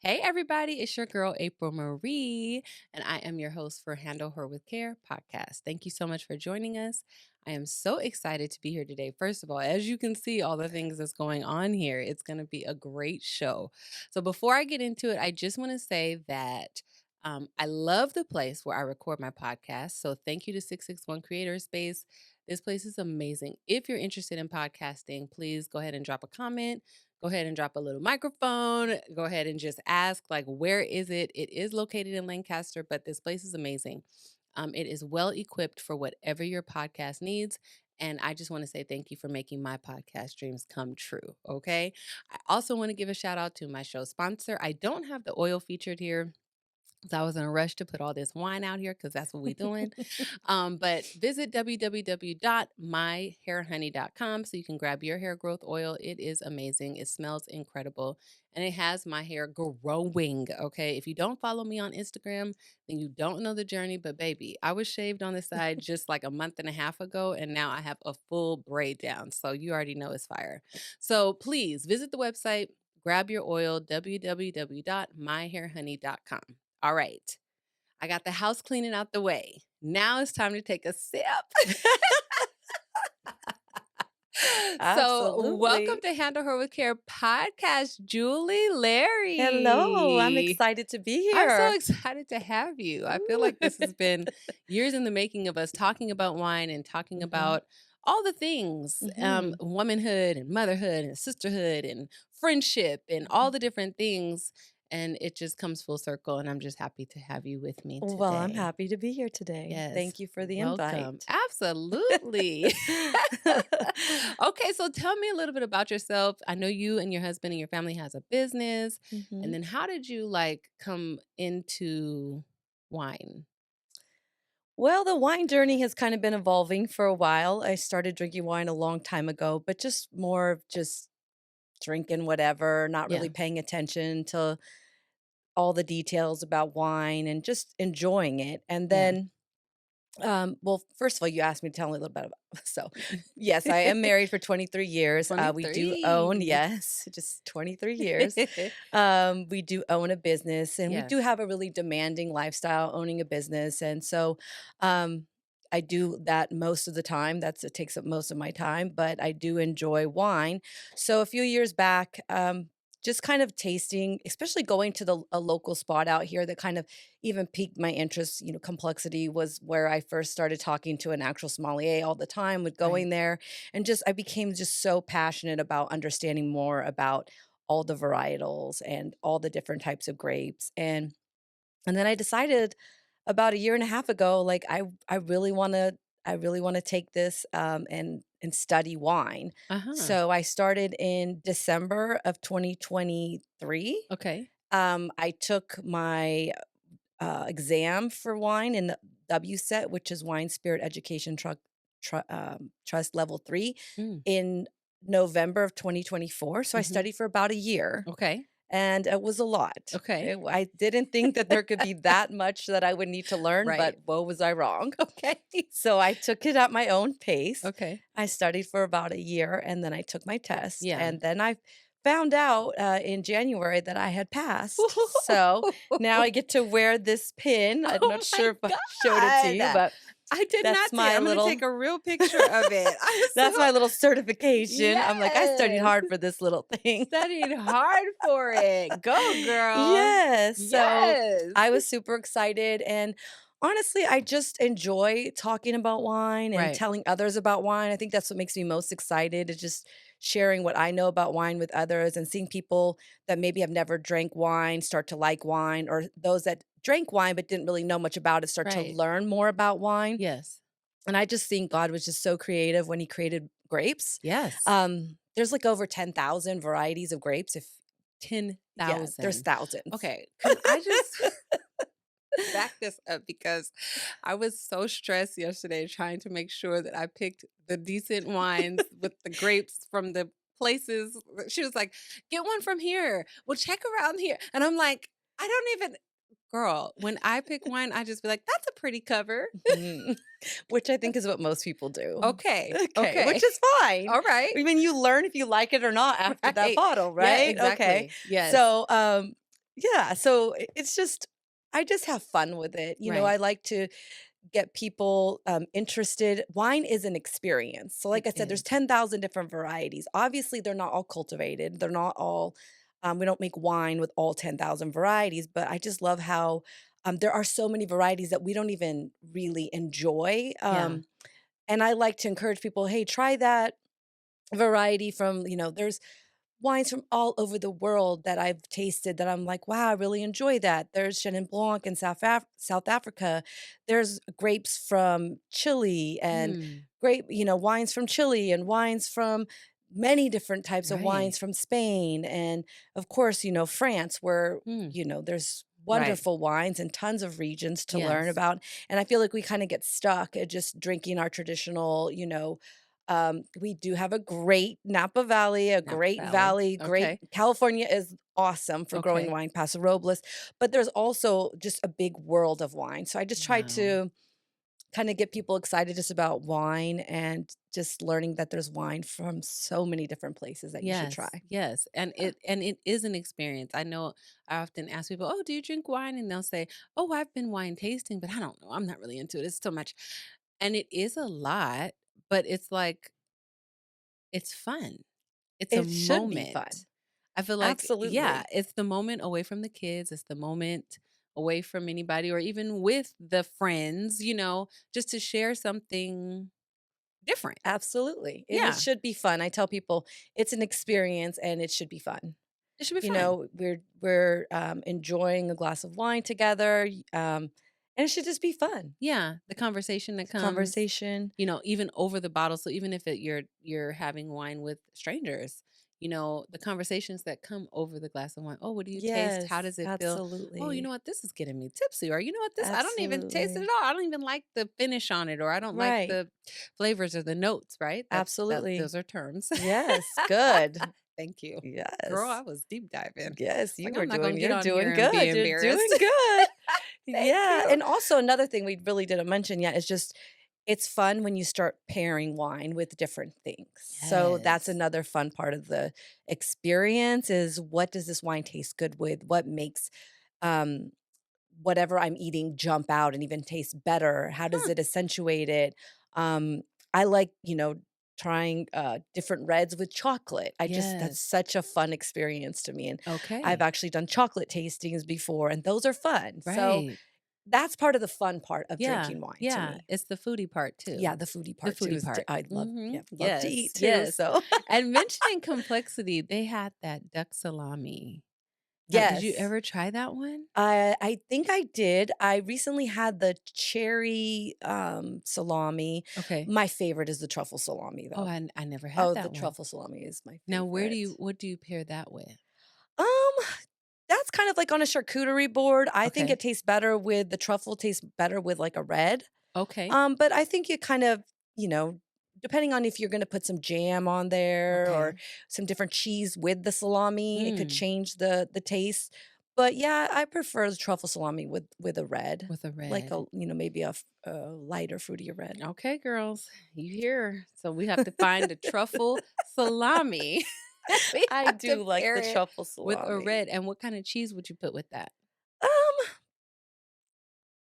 Hey, everybody, it's your girl, April Marie, and I am your host for Handle Her with Care podcast. Thank you so much for joining us. I am so excited to be here today. First of all, as you can see, all the things that's going on here, it's going to be a great show. So, before I get into it, I just want to say that I love the place where I record my podcast. So, thank you to 661 Creator Space. This place is amazing. If you're interested in podcasting, please go ahead and drop a comment. Go ahead and drop a little microphone. Go ahead and just ask, like, where is it? It is located in Lancaster, but this place is amazing. It is well equipped for whatever your podcast needs. And I just want to say thank you for making my podcast dreams come true. Okay. I also want to give a shout out to my show sponsor. I don't have the oil featured here. So I was in a rush to put all this wine out here because that's what we're doing. But visit www.myhairhoney.com so you can grab your hair growth oil. It is amazing. It smells incredible. And it has my hair growing. Okay. If you don't follow me on Instagram, then you don't know the journey. But baby, I was shaved on the side just like a month and a half ago. And now I have a full braid down. So you already know it's fire. So please visit the website, grab your oil, www.myhairhoney.com. All right. I got the house cleaning out the way. Now it's time to take a sip. So, welcome Absolutely. to Handle Her with Care podcast, Julie Hello, I'm Larry. excited to be I'm so here. excited to have you. I feel Ooh. like this has been years in the making of us talking about wine and talking Mhm, about all the things mhm, womanhood and motherhood and sisterhood and friendship and all mhm. the different things. And it just comes full circle. And I'm just happy to have you with me Well, I'm today. happy to be here today. Yes, Thank you for the welcome. invite. Absolutely. Okay, so tell me a little bit about yourself. I know you and your husband and your family has a business. And Mhm. then how did you like come into wine? Well, the wine journey has kind of been evolving for a while. I started drinking wine a long time ago, but just more of just drinking whatever, not Yeah. really paying attention to all the details about wine and just enjoying it. And Yeah. then well, first of all, you asked me to tell a little bit about yes, I am married for 23 years. We do own, 23. yes, just 23 years. We do own a business and we do Yes. have a really demanding lifestyle owning a business. And so um I do that most of the time. It takes up most of my time, but I do enjoy wine. So a few years back, just kind of tasting, especially going to a local spot out here that kind of even piqued my interest. Complexity was where I first started talking to an actual sommelier all the time, with Right. going there, and just I became just so passionate about understanding more about all the varietals and all the different types of grapes. And then I decided about a year and a half ago, like I really want to take this and study wine. Uh-huh. So I started in December of 2023. Okay. I took my exam for wine in the WSET, which is Wine Spirit Education Trust Level 3, Mm. in November of 2024. So I Hmm. studied for about a year, Okay. and it was a lot. Okay. I didn't think that there could be that much that I would need to learn, but Right. whoa, was I wrong. Okay. So I took it at my own pace. Okay. I studied for about a year and then I took my test. Yeah. And then I found out in January that I had passed. So now I get to wear this pin. I'm Oh not my sure if I showed it to you, God. but I did that's not see it. my I'm gonna take little a real picture of it. I'm that's so my little certification. I'm like, I studied yes. hard for this little thing. Studied hard for it. Go, girl. Yes. So Yes. I was super excited. And honestly, I just enjoy talking about wine and Right. telling others about wine. I think that's what makes me most excited, is just sharing what I know about wine with others and seeing people that maybe have never drank wine start to like wine, or those that drank wine but didn't really know much about it start to Right. learn more about wine. Yes. And I just think God was just so creative when he created grapes. Yes. There's like over 10,000 varieties of grapes. If Yeah, there's 10,000. thousands. Okay. Can I just back this up because I was so stressed yesterday trying to make sure that I picked the decent wines with the grapes from the places. She was like, "Get one from here. Well, check around here." And I'm like, "I don't even girl, when I pick wine, I just be like, that's a pretty cover." Mhm. Which I think is what most people do. Okay. Okay, Okay. which is fine. All right. I mean, you learn if you like it or not after that Right. bottle, Yeah, right? Okay. exactly. Yes. So, Yeah, so it's just I just have fun with it. Right. I like to get people interested. Wine is an experience. So, It like I said, there's is. 10,000 different varieties. Obviously, they're not all cultivated. They're not all, we don't make wine with all 10,000 varieties, but I just love how there are so many varieties that we don't even really enjoy. Yeah. And I like to encourage people, hey, try that variety from, there's wines from all over the world that I've tasted that I'm like, wow, I really enjoy that. There's Chenin Blanc in South Africa. There's grapes from Chile and Mm. wines from Chile and wines from many different types of Right. wines from Spain. And of course, France, where, Mm. there's Right. wonderful wines and tons of regions to learn Yes. about. And I feel like we kind of get stuck at just drinking our traditional, we do have a great Napa Valley, a Napa great Valley. valley, great Okay. California is awesome for growing Okay. wine, Paso Robles, but there's also just a big world of wine. So I just try Wow. to kind of get people excited just about wine and just learning that there's wine from so many different places that you should Yes, try. yes, and it is an experience. I know I often ask people, "Oh, do you drink wine?" And they'll say, "Oh, I've been wine tasting, but I don't know. I'm not really into it. It's so much." And it is a lot, but it's like it's fun. It's a It should be fun. moment. I feel like, yeah, Absolutely. it's the moment away from the kids. It's the moment away from anybody or even with the friends, just to share something different. Absolutely. And it Yeah, should be fun. I tell people it's an experience and it should be fun. it should be fun. We're enjoying a glass of wine together, and it should just be fun. Yeah, the conversation that comes, Conversation. even over the bottle. So even if you're having wine with strangers, the conversations that come over the glass of wine. Oh, what do you taste? How Yes, does it feel? Oh, you know absolutely. what? This is getting me tipsy. Or you know what? This I don't even taste it at Absolutely. all. I don't even like the finish on it, or I don't like Right. the flavors or the notes. Right? That Absolutely. those are terms. Yes, good. Thank you, girl. I Yes. was deep diving. Yes, Like you I'm were not gonna get you're on doing here and be good. You're embarrassed. doing good. Thank Yeah, you. and also another thing we really didn't mention yet is just it's fun when you start pairing wine with different things. So that's Yes. another fun part of the experience is what does this wine taste good with? What makes um whatever I'm eating jump out and even taste better? How does Huh. it accentuate it? I like, trying different reds with chocolate. That's Yes. such a fun experience to me. And I've Okay. actually done chocolate tastings before, and those are fun. So Right. that's part of the fun part of Yeah. drinking wine to Yeah. me. It's the foodie part Yeah, too. the foodie The part too foodie is part. I love, yeah, love to Yes. eat too. Yes. So And mentioning complexity, they had that duck salami. Now, did you yes, ever try that one? I think I did. I recently had the cherry salami. Okay. My favorite is the truffle salami Oh, though. I never had Oh, the that one. truffle salami is my Now, favorite. what do you pair that with? Um, that's kind of like on a charcuterie board. I think it Okay. tastes better with the truffle tastes better with like a red. Okay. But I think you kind of, depending on if you're gonna put some jam on there or Okay. some different cheese with the salami, it could Mm, change the taste. But yeah, I prefer the truffle salami with a red, with a like red. maybe a lighter, fruitier red. Okay, girls. You hear. So we have to find the truffle salami. We I have to do like pair the it truffle with a salami. red. And what kind of cheese would you put with that? Um,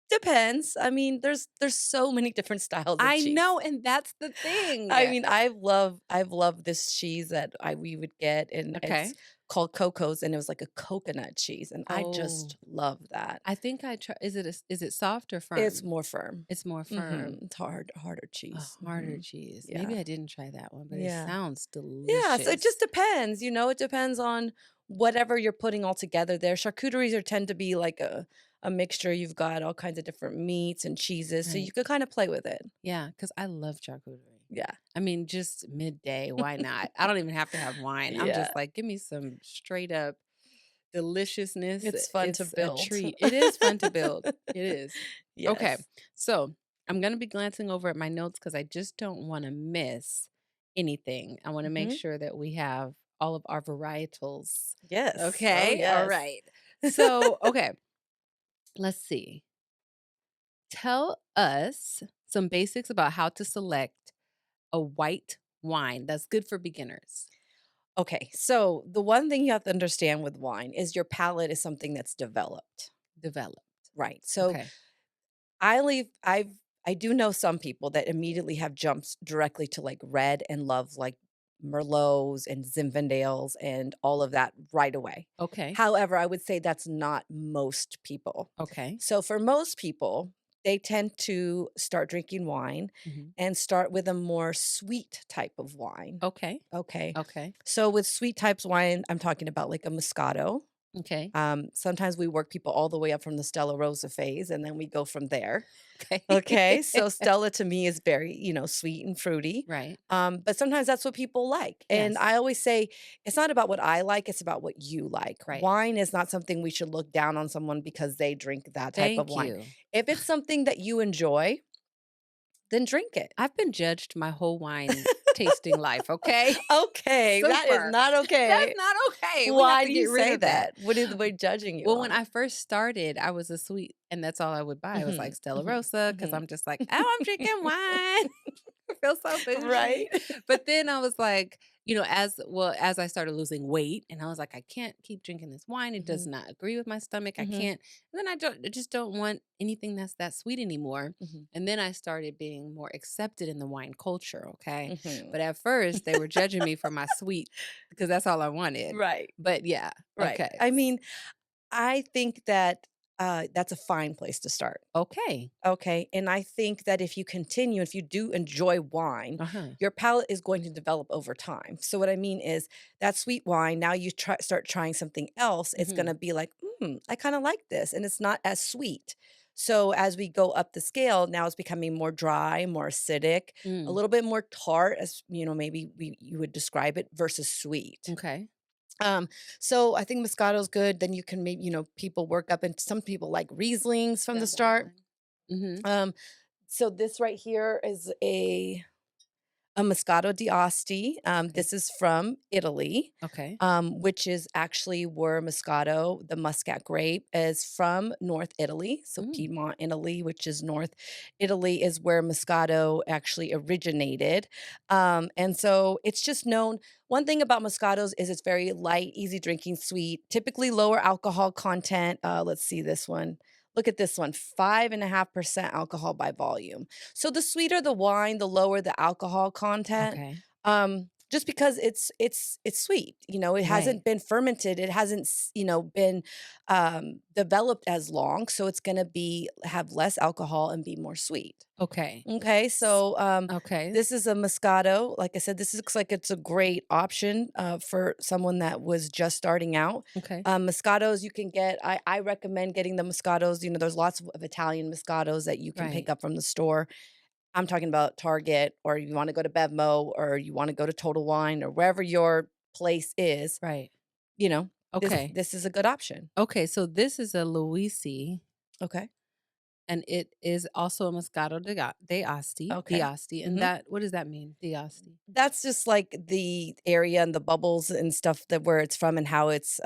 Depends. I mean, there's so many different styles of I cheese. know, and that's the thing. I mean, I've loved this cheese that we would get, and it's Okay. called Coco's, and it was like a coconut cheese, and I Oh, just love that. I think I try. Is it soft or It's firm? more firm. It's more firm. It's harder A cheese. harder cheese. Yeah, Maybe I didn't try that one, but it yeah, sounds yeah. So it just delicious. depends. It depends on whatever you're putting all together. There, charcuteries are tend to be like a mixture. You've got all kinds of different meats and cheeses, so Right. you could kind of play with it. Yeah, because I love charcuterie. Yeah, I mean, just midday, why not? I don't even have to have wine. I'm yeah. just like, give me some straight up deliciousness. It's fun to It's a build. treat. It is fun to build. It is. Okay. Yes. So I'm going to be glancing over at my notes because I just don't want to miss anything. I want to make Mhm. sure that we have all of our varietals. Yes. Oh, Okay. All yes. right. So, okay. Let's see. Tell us some basics about how to select a white wine that's good for beginners. Okay, so the one thing you have to understand with wine is your palate is something that's developed, Developed. right? So Okay. I leave I do know some people that immediately have jumps directly to, like, red and love, like, Merlots and Zinfandels and all of that right away. Okay. However, I would say that's not most people. Okay. So for most people, they tend to start drinking wine Mhm. and start with a more sweet type of wine, Okay. okay? Okay. So with sweet types wine, I'm talking about, like, a Moscato. Okay. Sometimes we work people all the way up from the Stella Rosa phase, and then we go from there. Okay. Okay, so Stella to me is very, sweet and fruity. Right. But sometimes that's what people like. And Yes. I always say it's not about what I like, it's about what you like. Right. Wine is not something we should look down on someone because they drink that type of Thank wine. you. If it's something that you enjoy, then drink it. I've been judged my whole wine tasting life, okay? Okay, that is Super. not That's okay. not okay. We have Why to do get you rid say of that. that? What is the way judging you Well, when on it? I first started, I was a sweet and that's all I would buy. I was like Mhm, Stella mhm, Rosa because mhm. I'm just like, "Oh, I'm drinking wine." I feel so bougie. Right? But then I was like, as I started losing weight and I was like, "I can't keep drinking this wine. It does Mhm, not agree with my stomach. I mhm, can't." And then I just don't want anything that's that sweet anymore. mhm, And then I started being more accepted in the wine culture, okay? mhm. But at first, they were judging me for my sweet because that's all I wanted. Right, But yeah, right. okay. I mean, I think that, that's a fine place to start, Okay. okay? And I think that if you continue, if you do enjoy wine, Uh-huh. your palate is going to develop over time. So what I mean is that sweet wine, now you start trying something else, it's Mhm. gonna be like, I kinda like this," and it's not as sweet. So as we go up the scale, now it's becoming more dry, more acidic, a Mm. little bit more tart as, maybe you would describe it versus sweet. Okay. Um, so I think Moscato's good, then you can maybe, people work up and some people like Rieslings from the Grab that start. one. Mhm. Um, so this right here is a Moscato d'Asti. Okay. This is from Italy, Okay. which is actually where Moscato, the Muscat grape, is from North Italy. So Mm. Piedmont, Italy, which is North Italy, is where Moscato actually originated. And so it's just known. One thing about Moscatos is it's very light, easy drinking, sweet, typically lower alcohol content. Let's see this one. Look at this one, 5.5% alcohol by volume. So the sweeter the wine, the lower the alcohol content, Okay. just because it's sweet, it Right. hasn't been fermented, it hasn't been developed as long, so it's gonna be have less alcohol and be more sweet. Okay. Okay, S so okay. this is a Moscato. Like I said, this looks like it's a great option for someone that was just starting out. Okay. Moscatos you can get. I recommend getting the Moscatos. There's lots of Italian Moscatos that you can pick Right. up from the store. I'm talking about Target, or you want to go to Bevmo, or you want to go to Total Wine, or wherever your place is. Right. You know, this Okay. this is a good option. Okay, so this is a Luisi, Okay. and it is also a Moscato Okay. d'Asti, and hmm that what does that mean? D'Asti. That's just like the area and the bubbles and stuff that where it's from and how it's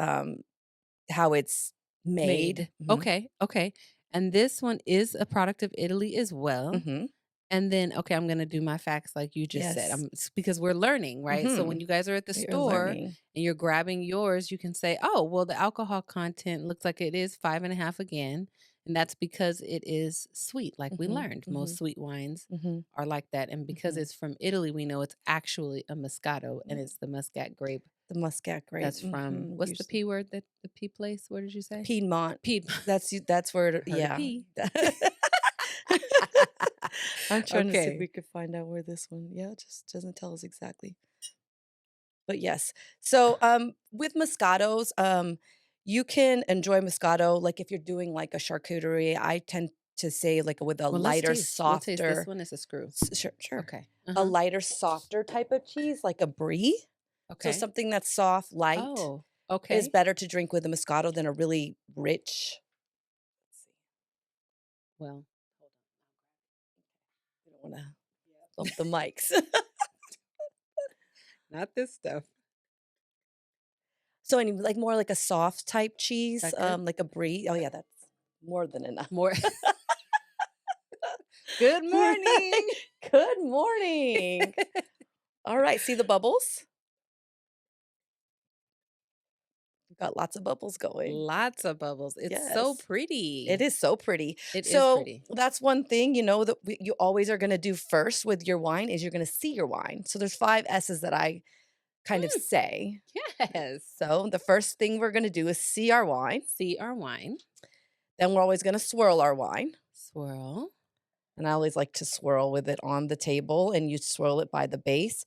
made. Made. Okay, okay. And this one is a product of Italy as well. Mhm. And then, okay, I'm gonna do my facts like you just said. Yes. Because we're learning, right? So when Mhm. you guys are at the You're store learning. and you're grabbing yours, you can say, "Oh, well, the alcohol content looks like it is 5.5 again." And that's because it is sweet, like we Mhm. learned. Most Mhm. sweet wines Mhm. are like that. And because Mhm. it's from Italy, we know it's actually a Moscato and Mm. it's the Muscat grape The Muscat grape. that's from Mhm. what's the P word that the P place? What did you say? Piedmont. Piedmont. That's where I heard a yeah. P. I'm trying to see if we Okay. could find out where this one yeah, it just doesn't tell us exactly. But yes. So, with Moscatos, you can enjoy Moscato, like, if you're doing, like, a charcuterie, I tend to say, like, with a Well, let's lighter, taste. We'll taste this softer one. It's a screw. sure, sure. Okay. A Uh-huh. lighter, softer type of cheese, like a brie. So Okay. something that's soft, light, Oh, is okay. better to drink with a Moscato than a really rich let's see, Well, we don't wanna bump the mics. not this stuff. So, like, more like a soft type Is cheese, that good? like a brie. Oh, yeah, that's more than enough. More. Good morning. Good morning. All right, see the bubbles? We've got lots of bubbles going. Lots of bubbles. It's so Yes. It pretty. is so pretty. It is So pretty. that's one thing, that you always are going to do first with your wine is you're going to see your wine. So there's 5 S's that I kind of Mm, say. yes. So the first thing we're going to do is see our wine. See our wine. Then we're always going to swirl our wine. Swirl. And I always like to swirl with it on the table and you swirl it by the base.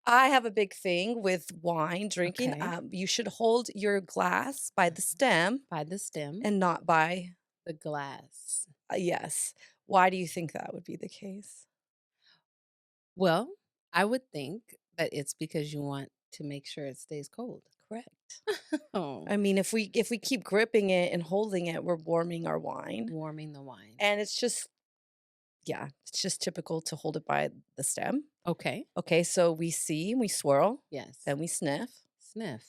I have a big thing with wine drinking. Okay. You should hold your glass by the stem By the stem. and not by, The glass. yes. Why do you think that would be the case? Well, I would think that it's because you want to make sure it stays cold. Correct. Oh, I mean, if we keep gripping it and holding it, we're warming our wine. warming the wine. And it's just, yeah, it's just typical to hold it by the stem. Okay. Okay, so we see, we swirl, Yes. then we sniff. Sniff.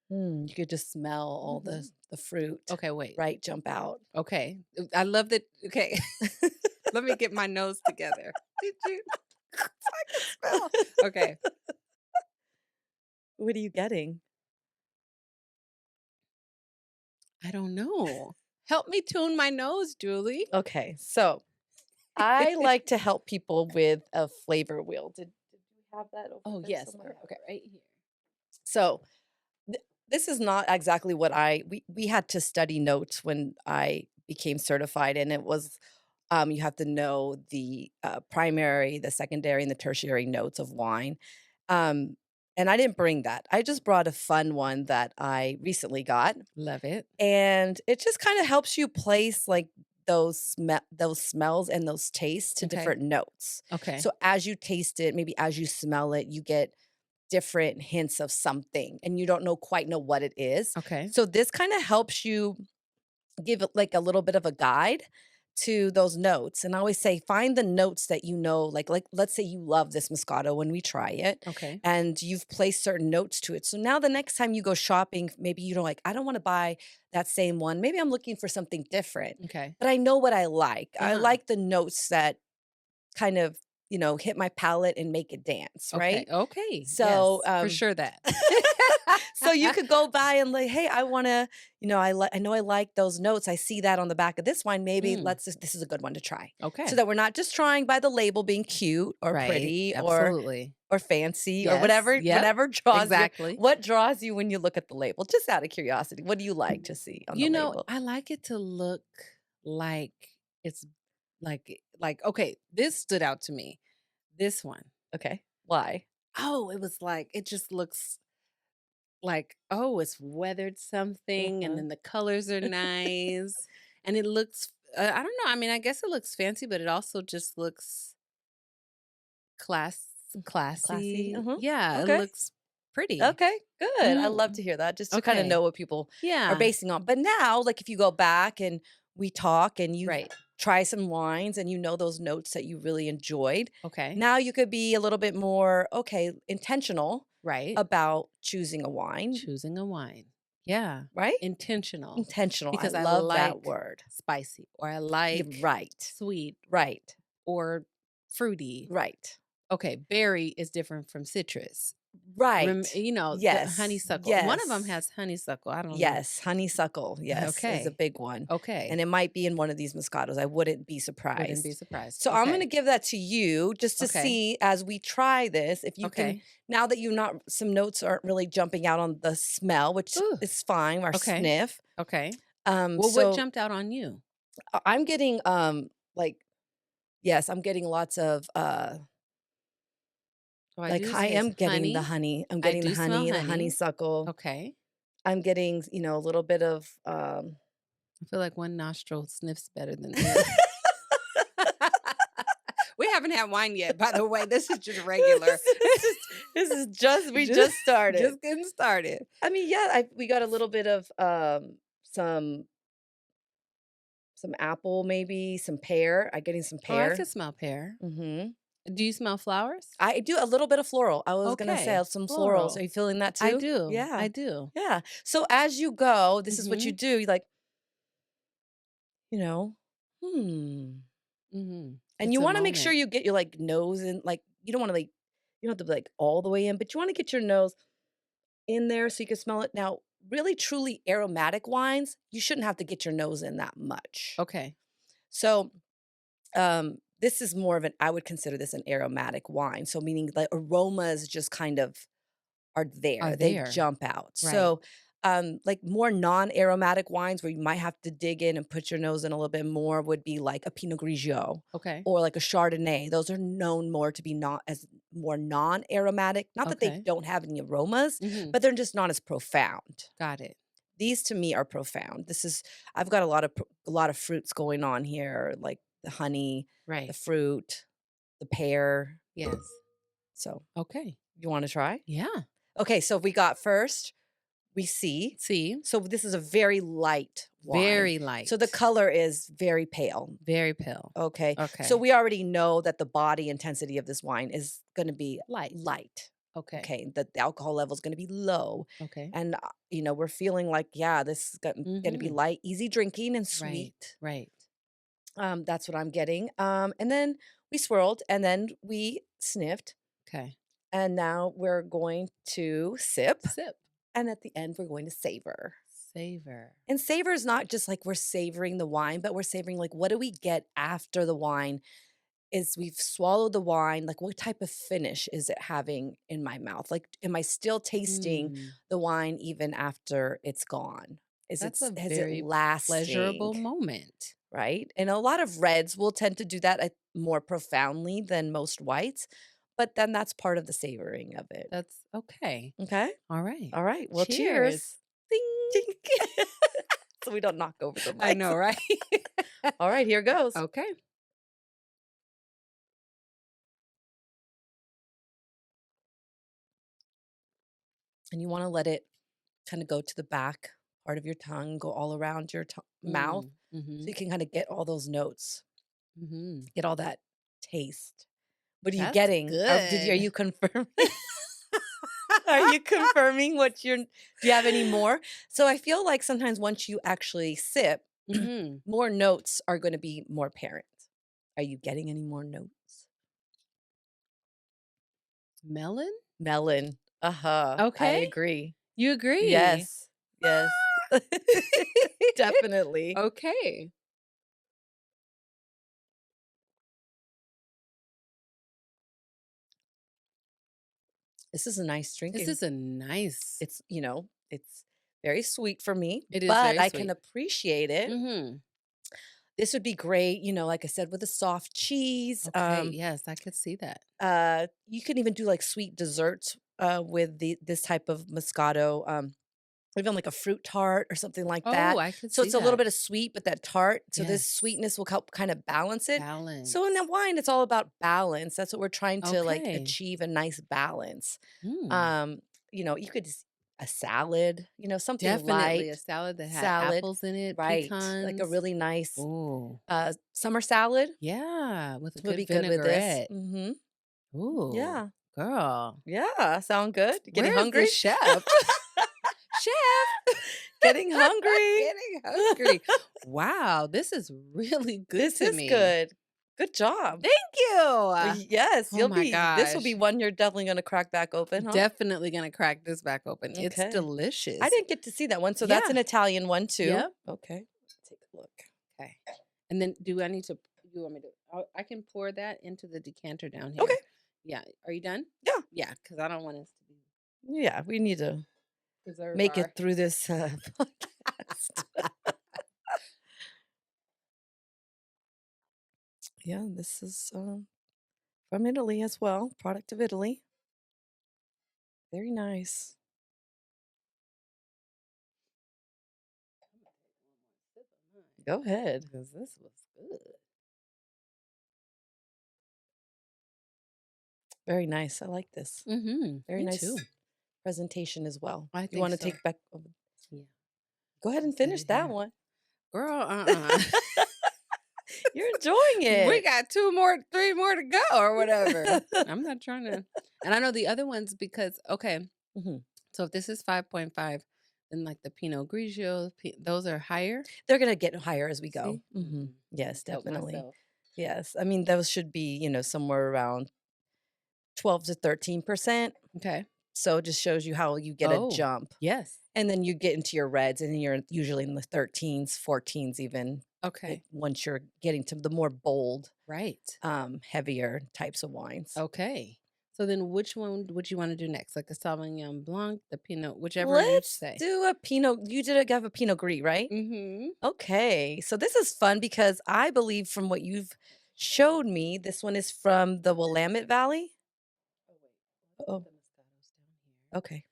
You could just smell all the fruit, Okay, wait. right, jump out. Okay. I love that. Okay. Let me get my nose together. Did you? I can smell. Okay. What are you getting? I don't know. Help me tune my nose, Julie. Okay, so I like to help people with a flavor wheel. Did we have that over Oh, there yes. somewhere? Okay. Right here. So this is not exactly what we had to study notes when I became certified, and it was you have to know the primary, the secondary, and the tertiary notes of wine. Um, and I didn't bring that. I just brought a fun one that I recently got, Love it. and it just kind of helps you place like those smells and those tastes to Okay. different notes. Okay. So as you taste it, maybe as you smell it, you get different hints of something and you don't quite know what it is. Okay. So this kind of helps you give it like a little bit of a guide to those notes. And I always say find the notes that like let's say you love this Moscato when we try it Okay. and you've placed certain notes to it. So now the next time you go shopping, maybe you don't like, I don't want to buy that same one. Maybe I'm looking for something different. Okay. But I know what I like. I Uh-huh. like the notes that kind of, hit my palate and make it dance, Okay. right? Okay. So, Yes, for sure that. so you could go by and like, hey, I want to, I know I like those notes. I see that on the back of this wine. Maybe Mm, this is a good one to try. So okay. that we're not just trying by the label being cute or Right. pretty Absolutely. or fancy or Yes. Yep. whatever draws you. Exactly. What draws you when you look at the label? Just out of curiosity, what do you like to see on the label? I like it to look like it's okay, this stood out to me. This one. Okay. Why? Oh, it was like it just looks like, oh, it's weathered something and Uh-huh. then the colors are nice and it looks I don't know. I mean, I guess it looks fancy, but it also just looks class Classy. classy. Uh-huh. Yeah, it Okay. looks pretty. Okay, good. I love Mhm. to hear that just to kind of Okay. know what people are Yeah. basing on. But now, like if you go back and we talk and you Right. try some wines and you know those notes that you really enjoyed, Okay. now you could be a little bit more, okay, intentional Right. about choosing a wine, Choosing a wine. Yeah. right? Intentional. Intentional. I Because I love that like word. spicy or I You're like right. sweet Right. or fruity. Right. Okay, berry is different from citrus. Right. The Yes. honeysuckle. One of them Yes. has honeysuckle. I don't know. Yes, honeysuckle, yes, is a Okay. big one, and Okay. it might be in one of these Moscatos, I wouldn't be Wouldn't be surprised. surprised. So I'm gonna Okay. give that to you just to Okay. see as we try this, if you can Okay. now that you not some notes aren't really jumping out on the smell, which Ooh. is fine, or Okay. sniff. Okay. Well, what So jumped out on you? I'm getting, like yes, I'm getting lots of, Oh, I like, do I am taste getting the honey. honey. I'm I getting the do smell honey, the honey. honeysuckle. Okay. I'm getting, a little bit of, I feel like one nostril sniffs better than the other. We haven't had wine yet, by the way. This is just regular. this is just we Just just started. just getting started. I mean, yeah, we got a little bit of some apple, maybe some pear. I'm getting some Oh, I pear. could smell pear. hmm Do you smell flowers? I do a little bit of floral. I was gonna say Okay. some florals. Are Floral. you feeling that I too? do. I Yeah, do. yeah. So as you go, this is what you Mhm. do. You like, you know, hmm. Mhm. And It's you a want to make sure moment. you get your like nose in, like you don't want to like you don't have to be like all the way in, but you want to get your nose in there so you can smell it. Now, really truly aromatic wines, you shouldn't have to get your nose in that much. Okay. So, this is more of an I would consider this an aromatic wine. So meaning the aromas just kind of are Are there. They there. jump out. Right. So, like more non-aromatic wines where you might have to dig in and put your nose in a little bit more would be like a Pinot Grigio Okay. or like a Chardonnay. Those are known more to be not as more non-aromatic. Not that they Okay. don't have any aromas, Mhm. but they're just not as profound. Got it. These to me are profound. This is I've got a lot of fruits going on here, like the honey, the Right. fruit, the pear. Yes. So, Okay. you wanna try? Yeah. Okay, so we got first, we see. See? So this is a very light wine. Very So the light. color is very pale. Very pale. Okay. So Okay. we already know that the body intensity of this wine is gonna be Light. light. Okay. Okay. That the alcohol level is gonna be low. Okay. And we're feeling like, yeah, this is gonna be Mhm. light, easy drinking and Right. sweet. Right. That's what I'm getting. And then we swirled and then we sniffed. Okay. And now we're going to sip. Sip. And at the end, we're going to savor. Savor. And savor is not just like we're savoring the wine, but we're savoring like what do we get after the wine? Is we've swallowed the wine, like what type of finish is it having in my mouth? Like, am I still tasting Mm. the wine even after it's gone? That's a Is it very lasting? pleasurable moment. Right? And a lot of reds will tend to do that more profoundly than most whites, but then that's part of the savoring of it. That's okay. Okay. All right. All right. Well, Cheers. cheers. Ding. Chink. So we don't knock over the I mics. know, right? All right, here goes. Okay. And you want to let it kind of go to the back part of your tongue, go all around your mouth Mm. so Mhm. you can kind of get all those notes, Mhm. get all that taste. What are you That's getting? Are good. you confirming? Are you confirming what you're do you have any more? So I feel like sometimes once you actually sip, Mhm. more notes are going to be more apparent. Are you getting any more notes? Melon? Melon. Uh-huh. I Okay. agree. You agree? Yes. Yes. Definitely. Okay. This is a nice This drinking. is a nice. It's very sweet for me, It is but very I can sweet. appreciate it. Mhm. This would be great, like I said, with a soft cheese. Okay, yes, I could see that. You can even do like sweet desserts with this type of Moscato. Even like a fruit tart or something like Oh, that. I could So see it's a little that. bit of sweet, but that tart. So this Yes. sweetness will help kind of balance it. So in a Balance. wine, it's all about balance. That's what we're trying to like Okay. achieve a nice balance. Mm. Um, you could just a salad, something Definitely a light, salad that had salad, apples in it, right? Like a pecans. really nice Ooh. summer salad Yeah, with a would good be good with this. vinaigrette. Mm-hmm. Ooh, Yeah. girl. Yeah. Sound good? Getting Where is the hungry? chef? Chef, Getting hungry. getting hungry. Wow, this is really good This to is me. good. Good job. Thank Well, you. yes, Oh my this will be gosh. one you're definitely gonna crack back open, huh? Definitely gonna crack this back open. It's Okay. I delicious. didn't get to see that one, so that's Yeah. an Italian one too. Yep. Okay. Take a look. Okay. And then do I need to you want me to I can pour that into the decanter down Okay. here. Yeah. Are you done? Yeah. Yeah, because I don't want us to be Yeah, we need to preserve make our it through this podcast. Yeah, this is from Italy as well, product of Italy. Very nice. Go ahead. because this was good. Very nice. I like this. Mm-hmm. Very Me nice too. presentation as well. I You think want to so. take back? Yeah. Go ahead and Set finish it that here. one. Girl, You're enjoying we it. got 3 more to go or whatever. I'm not trying to. And I know the other ones because, okay, Mhm. so if this is 5.5, then like the Pinot Grigio, those are higher. They're gonna get higher as we go. See? Yes, Help definitely. myself. Yes. I mean, those should be, somewhere around 12 to 13%. Okay. So it just shows you how you get a Oh, jump. yes. And then you get into your reds, and you're usually in the 13s, 14s even, Okay. once you're getting to the more bold, Right. heavier types of wines. Okay. So then which one would you wanna do next? Like a Sauvignon Blanc, the Pinot, whichever you Let's say. do a Pinot. You did have a Pinot Gris, right? Mhm. Okay. So this is fun because I believe from what you've showed me, this one is from the Willamette Valley. Oh, wait. Let's put Oh, the Moscatos down here. okay.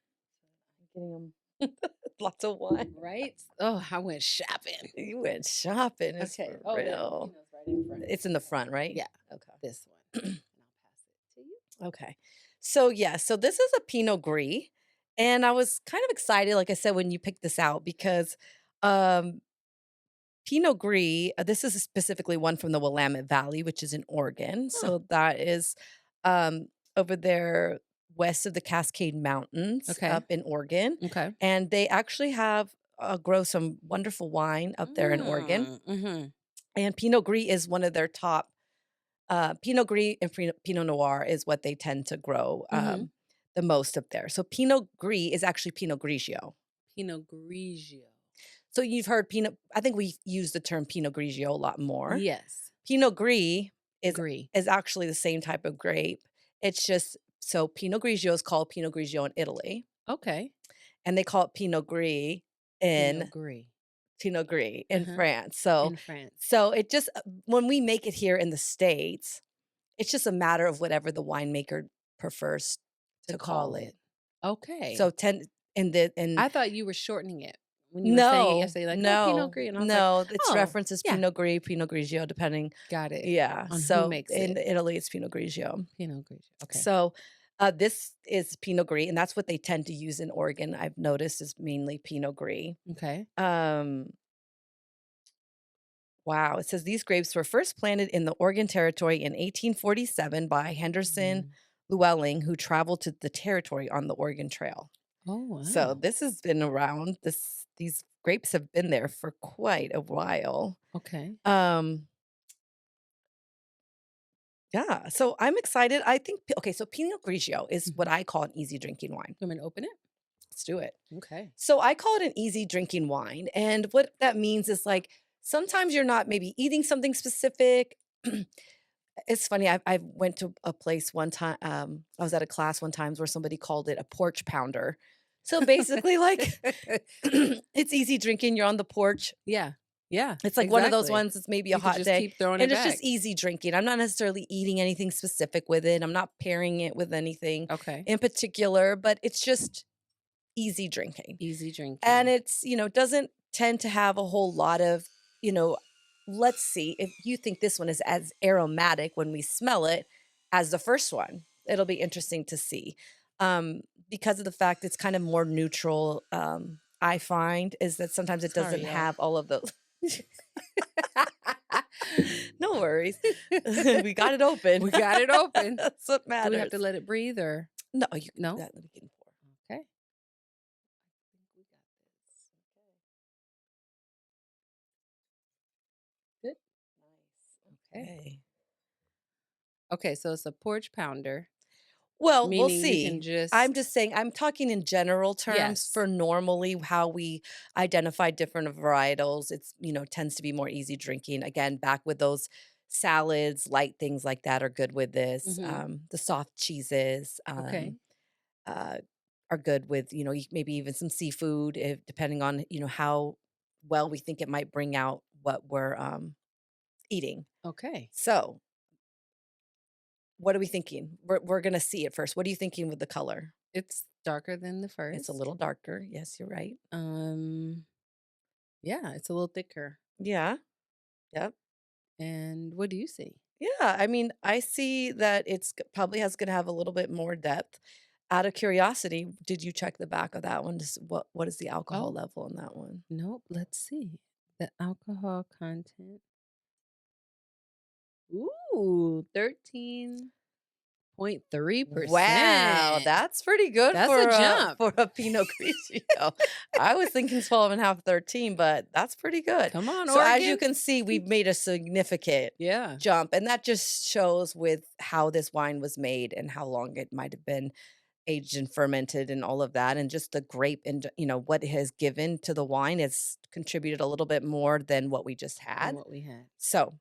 I'm getting them. Lots of wine. Right? Oh, I went shopping. You went shopping, is Okay. for Oh, no, the real. Pinot's right in front. It's in the front, right? Yeah, Okay. this one. And I'll pass it to you. Okay. So yeah, so this is a Pinot Gris, and I was kind of excited, like I said, when you picked this out because um, Pinot Gris. This is specifically one from the Willamette Valley, which is in Oregon. Huh. So that is um, over there west of the Cascade Mountains, Okay. up in Oregon, Okay. and they actually have grow some wonderful wine up there in Oregon. Mhm. And Pinot Gris is one of their top. Pinot Gris and Pinot Noir is what they tend to grow Mhm. the most up there. So Pinot Gris is actually Pinot Grigio. Pinot Grigio. So you've heard Pinot. I think we use the term Pinot Grigio a lot more. Yes. Pinot Gris is Gris. is actually the same type of grape. It's just so Pinot Grigio is called Pinot Grigio in Italy, Okay. and they call it Pinot Gris in Pinot Gris. Pinot Gris in Uh-huh. France. So In France. so it just when we make it here in the States, it's just a matter of whatever the winemaker prefers To to call call it. it. So Okay. tend in the in I thought you were shortening it when you were saying it no, yesterday, like, "Oh, Pinot no, Gris," and I was like, no, it's "Oh, references yeah, Pinot Gris, Pinot Grigio, depending. got it." Yeah, On who so makes in it. Italy, it's Pinot Grigio. Pinot Grigio. Okay. So, this is Pinot Gris, and that's what they tend to use in Oregon, I've noticed, is mainly Pinot Gris. Okay. Um, wow, it says these grapes were first planted in the Oregon Territory in 1847 by Henderson Mhm. Llewellyn, who traveled to the territory on the Oregon Trail. Oh, So wow. this has been around. These grapes have been there for quite a while. Okay. Um, yeah, so I'm excited. I think okay, so Pinot Grigio is what Mhm. I call an easy drinking wine. You want me to open it? Let's do it. Okay. So I call it an easy drinking wine, and what that means is like sometimes you're not maybe eating something specific. It's funny. I went to a place one time. I was at a class one time where somebody called it a porch pounder. So basically, like it's easy drinking. You're on the porch. Yeah. Yeah, It's like one of those exactly. ones. It's maybe a You could hot just day, keep throwing it and it's just back. easy drinking. I'm not necessarily eating anything specific with it. I'm not pairing it with anything Okay. in particular, but it's just easy drinking. Easy And drinking. it's, doesn't tend to have a whole lot of, you know, let's see if you think this one is as aromatic when we smell it as the first one. It'll be interesting to see. Um, because of the fact it's kind of more neutral, I find is that sometimes it Sorry, doesn't y'all. have all of those. No worries. We got it open. We got it open. That's what Do we have matters. to let it breathe or No, you can do no? that. Let me get pour. Okay. I think we got this. Okay. Good. Nice. Okay. Okay. Okay, so it's a porch pounder, Well, we'll meaning you can see. I'm just just saying, I'm talking in general terms yes. for normally how we identify different varietals. It's, tends to be more easy drinking. Again, back with those salads, light things like that are good with this. Mhm. The soft cheeses Okay. uh, are good with, maybe even some seafood, if, depending on, how well we think it might bring out what we're eating. Okay. So, what are we thinking? We're going to see it first. What are you thinking with the color? It's darker than the It's a first. little darker. Yes, you're right. Um, yeah, it's a little thicker. Yeah. Yep. And what do you see? Yeah. I mean, I see that probably has going to have a little bit more depth. Out of curiosity, did you check the back of that one? Just what is the alcohol Oh, level in that one? nope. Let's see. The alcohol content. Ooh, 13.3%. Wow, that's pretty good That's a for a jump. for a Pinot Grigio. I was thinking 12 and a half, 13, but that's pretty good. Come on, So as you Oregon. can see, we've made a significant Yeah. jump, and that just shows with how this wine was made and how long it might have been aged and fermented and all of that, and just the grape and, what it has given to the wine has contributed a little bit more than what we just than had. what we had. So,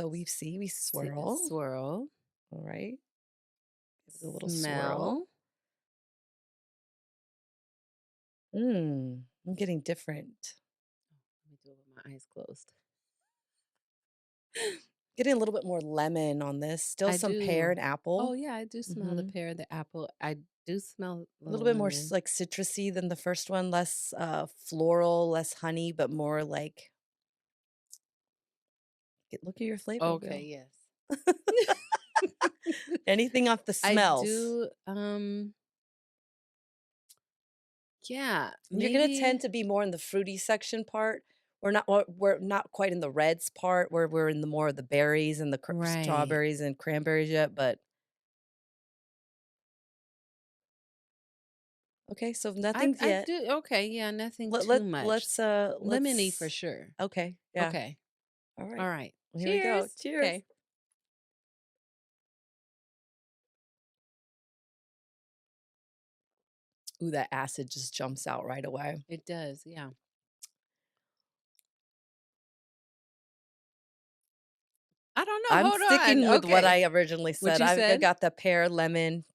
we See a swirl, swirl, all right? Give it a little swirl. smell. I'm getting different. Let me do it with my eyes closed. Getting a little bit more lemon on this, still I some pear do. and Oh apple. yeah, I do smell the Mhm. pear, the apple. I do smell a A little little bit more lemon. like citrusy than the first one, less floral, less honey, but more like look at your flavor Okay, wheel. yes. Anything off the I smells. do yeah, You're gonna maybe tend to be more in the fruity section part. We're not quite in the reds part where we're in the more of the berries and the right. strawberries and cranberries yet, but okay, so nothing's I yet. do okay, yeah, nothing Let too let much. Lemony for let's sure. okay, yeah. Okay. All All right. right. Well, here we go. Cheers. Cheers. Okay. Ooh, that acid just jumps out right away. It does. Yeah. I don't know. I'm Hold on. sticking with what Okay. I originally What said. you I said? got the pear, lemon,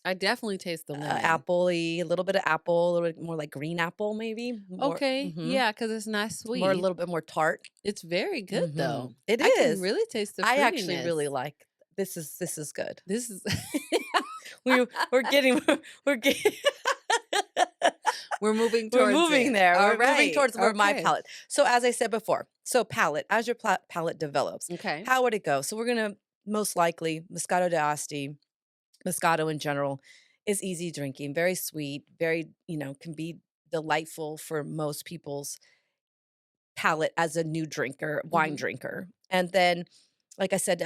I definitely taste the lemon. apple-y, a little bit of apple, a little bit more like green apple maybe, more Okay. Yeah, cuz it's not more a sweet. little bit more tart. It's very good though. It I can is. really taste the I actually fruitiness. really like this is good. This is We're getting we're getting We're moving we're towards moving it. there. All We're moving right. towards where my Okay. palate. So as I said before, so palate, as your palate develops, Okay. how would it go? So we're gonna most likely Moscato d'Asti, Moscato in general is easy drinking, very sweet, very, can be delightful for most people's palate as a new drinker, wine Mhm. drinker. And then, like I said,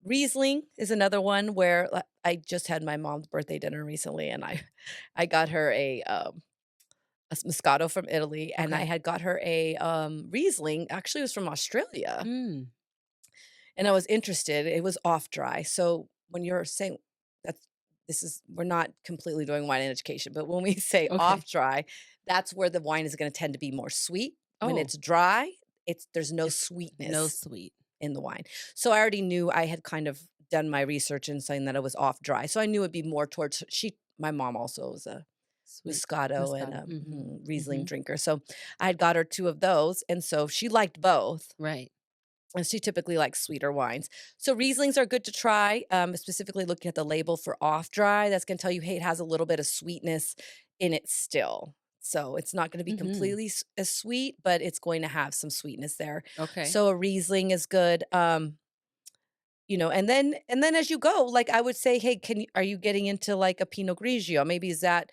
Riesling is another one where I just had my mom's birthday dinner recently, and I got her a Moscato from Italy, and I Okay. had got her a Riesling. Actually, it was from Australia, Mm. and I was interested. It was off dry. So when you're saying that we're not completely doing wine education, but when we say Okay. off dry, that's where the wine is going to tend to be more sweet. When Oh, it's dry, there's no it's no sweetness sweet. in the wine. So I already knew I had kind of done my research and saying that it was off dry. So I knew it'd be more towards my mom also was a Sweet Moscato and Moscato. a Mhm. Riesling Mhm. drinker. So I had got her 2 of those, and so she liked both, Right. and she typically likes sweeter wines. So Rieslings are good to try, specifically looking at the label for off dry, that's gonna tell you, hey, it has a little bit of sweetness in it still. So it's not gonna be Mhm. completely as sweet, but it's going to have some sweetness there. Okay. So a Riesling is good, and then as you go, like, I would say, "Hey, are you getting into, like, a Pinot Grigio?" Maybe is that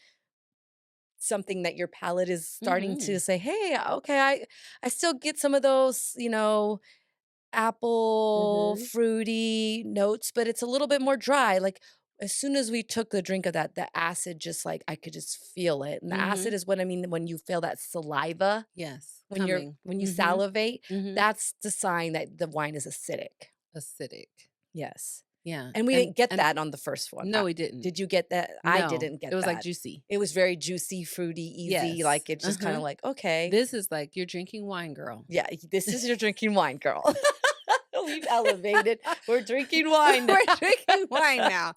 something that your palate is starting to Mhm. say, "Hey, okay, I still get some of those, apple, Mhm. fruity notes, but it's a little bit more dry." Like, as soon as we took the drink of that, the acid just, like, I could just feel it, and the acid Mhm. is what I mean when you feel that saliva, Yes, when coming. you Mhm. salivate, Mhm. that's the sign that the wine is acidic. Acidic. Yes. Yeah. And we And didn't get and that on the first one. no, we didn't. Did you get that? I No, didn't it get was like that. juicy. It was very juicy, fruity, easy, Yes. like, it's just kinda Uh-huh. like, "Okay, This is like you're drinking wine, girl. yeah, this is your drinking wine, girl." We've elevated. We're drinking wine now. We're drinking wine now.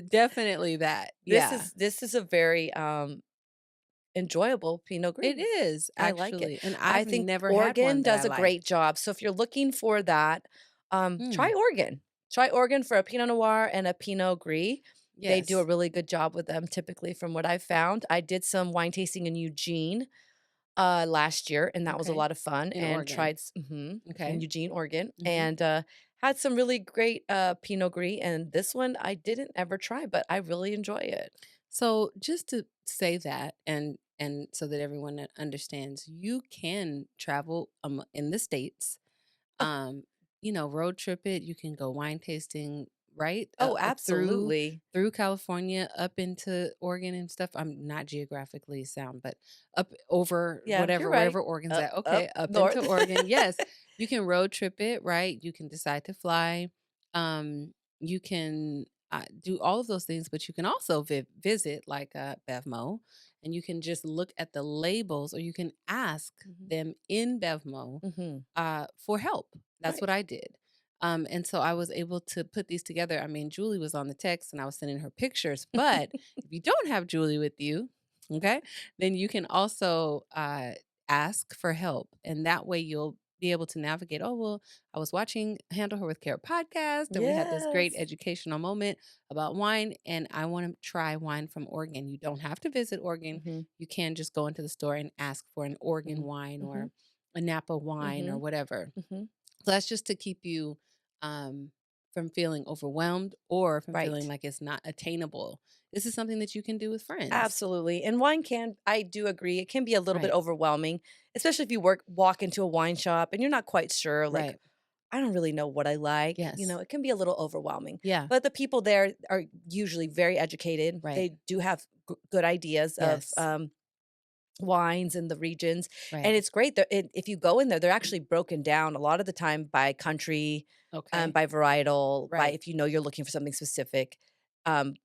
Definitely that. Yeah. This is a very, enjoyable Pinot It Gris. is I like it. actually, and I I've think never had Oregon one that I does a great liked. job. So if you're looking for that, try Mm. Oregon. Try Oregon for a Pinot Noir and a Pinot Gris. They do a Yes. really good job with them typically from what I've found. I did some wine tasting in Eugene, last year, and that was a Okay. lot of fun, In and Oregon. in Okay. Eugene, Oregon, Mhm. and, had some really great, Pinot Gris, and this one I didn't ever try, but I really enjoy it. So just to say that and so that everyone understands, you can travel in the states, um, road trip it. You can go wine tasting right Oh, through absolutely. California up into Oregon and stuff. I'm not geographically sound, but up over Yeah, you're whatever right. wherever Oregon's Up at. Okay, up up into north. Oregon. Yes, you can road trip it. Right, you can decide to fly. You can. do all of those things, but you can also visit like Bevmo, and you can just look at the labels, or you can ask Mhm. them in Bevmo Mhm. for help. That's Right. what I did. And so I was able to put these together. I mean, Julie was on the text and I was sending her pictures. But if you don't have Julie with you, okay, then you can also ask for help. And that way you'll be able to navigate. Oh, well, I was watching Handle Her with Care podcast and we had this great Yes. educational moment about wine. And I want to try wine from Oregon. You don't have to visit Oregon. Mhm. You can just go into the store and ask for an Oregon Mhm. wine or Mhm. a Napa wine or Mhm. whatever. Mhm. So that's just to keep you um, from feeling overwhelmed or from feeling Right. like it's not attainable. This is something that you can do with friends. Absolutely. And wine can I do agree, it can be a little bit Right. overwhelming, especially if you walk into a wine shop and you're not quite sure, like, Right. I don't really know what I like. Yes. It can be a little overwhelming. Yeah. But the people there are usually very educated. Right. They do have good ideas of Yes. wines in the regions. Right. And it's great that if you go in there, they're actually broken down a lot of the time by country, Okay. by varietal, by Right. if you're looking for something specific. Um,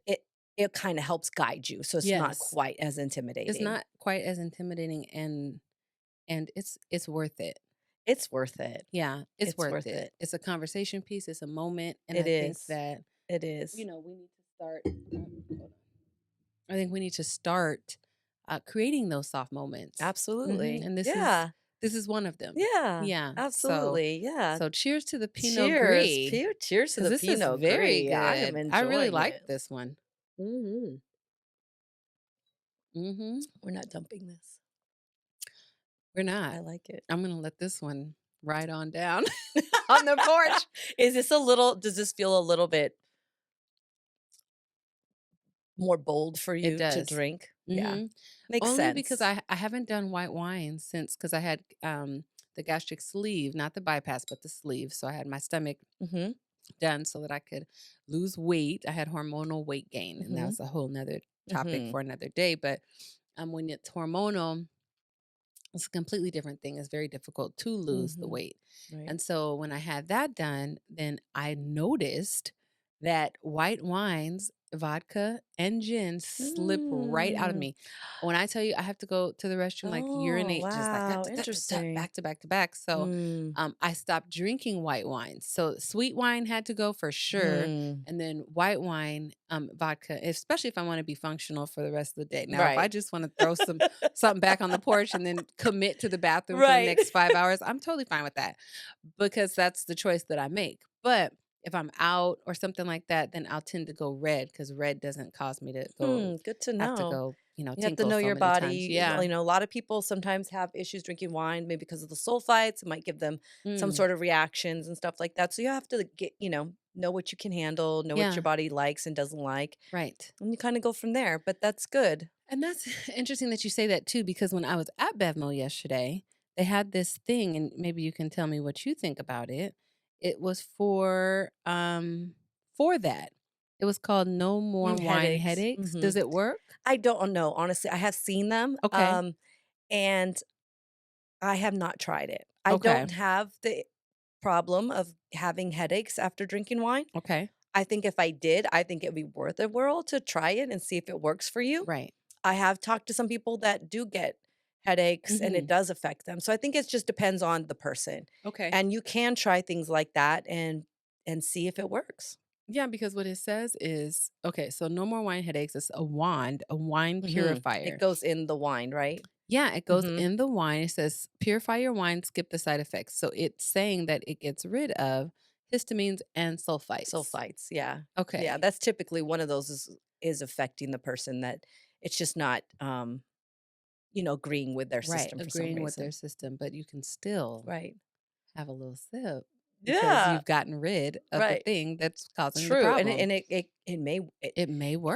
it it kind of helps guide you, so it's not Yes. quite as It's intimidating. not quite as intimidating, and it's worth it. It's worth it. Yeah, it's It's worth worth it. it. It's a conversation piece, it's a moment, and It I think is. that It is. we need to start hold on. I think we need to start creating those soft moments. Absolutely. And Yeah. this is one of them. Yeah. Yeah. Absolutely. Yeah. So cheers to the Pinot Cheers. Gris, Cheers to because the this is Pinot very Gris. I am good. I really enjoying like it. this one. Mhm. hmm We're not dumping this. We're not. I like it. I'm gonna let this one ride on down on the porch. Does this feel a little bit more bold for It you to does. drink? Yeah. hmm Makes Only because sense. I haven't done white wine since, because I had the gastric sleeve, not the bypass, but the sleeve. So I had my stomach Mhm. done so that I could lose weight. I had hormonal weight gain, and Mhm. that's a whole nother topic Mhm. for another day. But when it's hormonal, it's a completely different thing. It's very difficult to lose the Mhm. weight. Right. And so when I had that done, then I noticed that white wines, vodka, and gin slip right out of Mm. me. When I tell you I have to go to the restroom, like Oh, urinate, just like wow. Interesting. back to back to back. So Mm. I stopped drinking white wines. So sweet wine had to go for sure. Hmm. And then white wine, vodka, especially if I want to be functional for the rest of the day. Now, if I Right. just want to throw something back on the porch and then commit to the bathroom for the Right. next 5 hours, I'm totally fine with that because that's the choice that I make. But if I'm out or something like that, then I'll tend to go red because red doesn't cause me to go Good to have to know. go, You have to tinkle know so your many times. body. Yeah. A lot of people sometimes have issues drinking wine, maybe because of the sulfites. It might give them some Mm, sort of reactions and stuff like that. So you have to know what you can handle, know what your yeah. body likes and doesn't like, Right. and you kind of go from there. But that's good. And that's interesting that you say that too, because when I was at Bevmo yesterday, they had this thing, and maybe you can tell me what you think about it. It was for that. It was called No More Wine Headaches. Headaches. Does it work? I don't know. Honestly, I have seen them, Okay. and I have not tried it. I Okay. don't have the problem of having headaches after drinking wine. Okay. I think if I did, I think it'd be worth a whirl to try it and see if it works for you. Right. I have talked to some people that do get headaches and it Mhm. does affect them. So I think it just depends on the person. Okay. And you can try things like that and see if it works. Yeah, because what it says is, okay, so No More Wine Headaches is a wand, a wine It purifier. goes in the wine, right? Yeah, it goes Mhm. in the wine. It says purify your wine, skip the side effects. So it's saying that it gets rid of histamines and sulfites. Sulfites, yeah. Yeah, Okay. that's typically one of those is affecting the person that it's just not agreeing with their Right. system for some Agreeing with their reason. system, but you can still Right. have a little sip because Yeah, you've gotten rid of the right. thing that's causing the True. And problem. it It may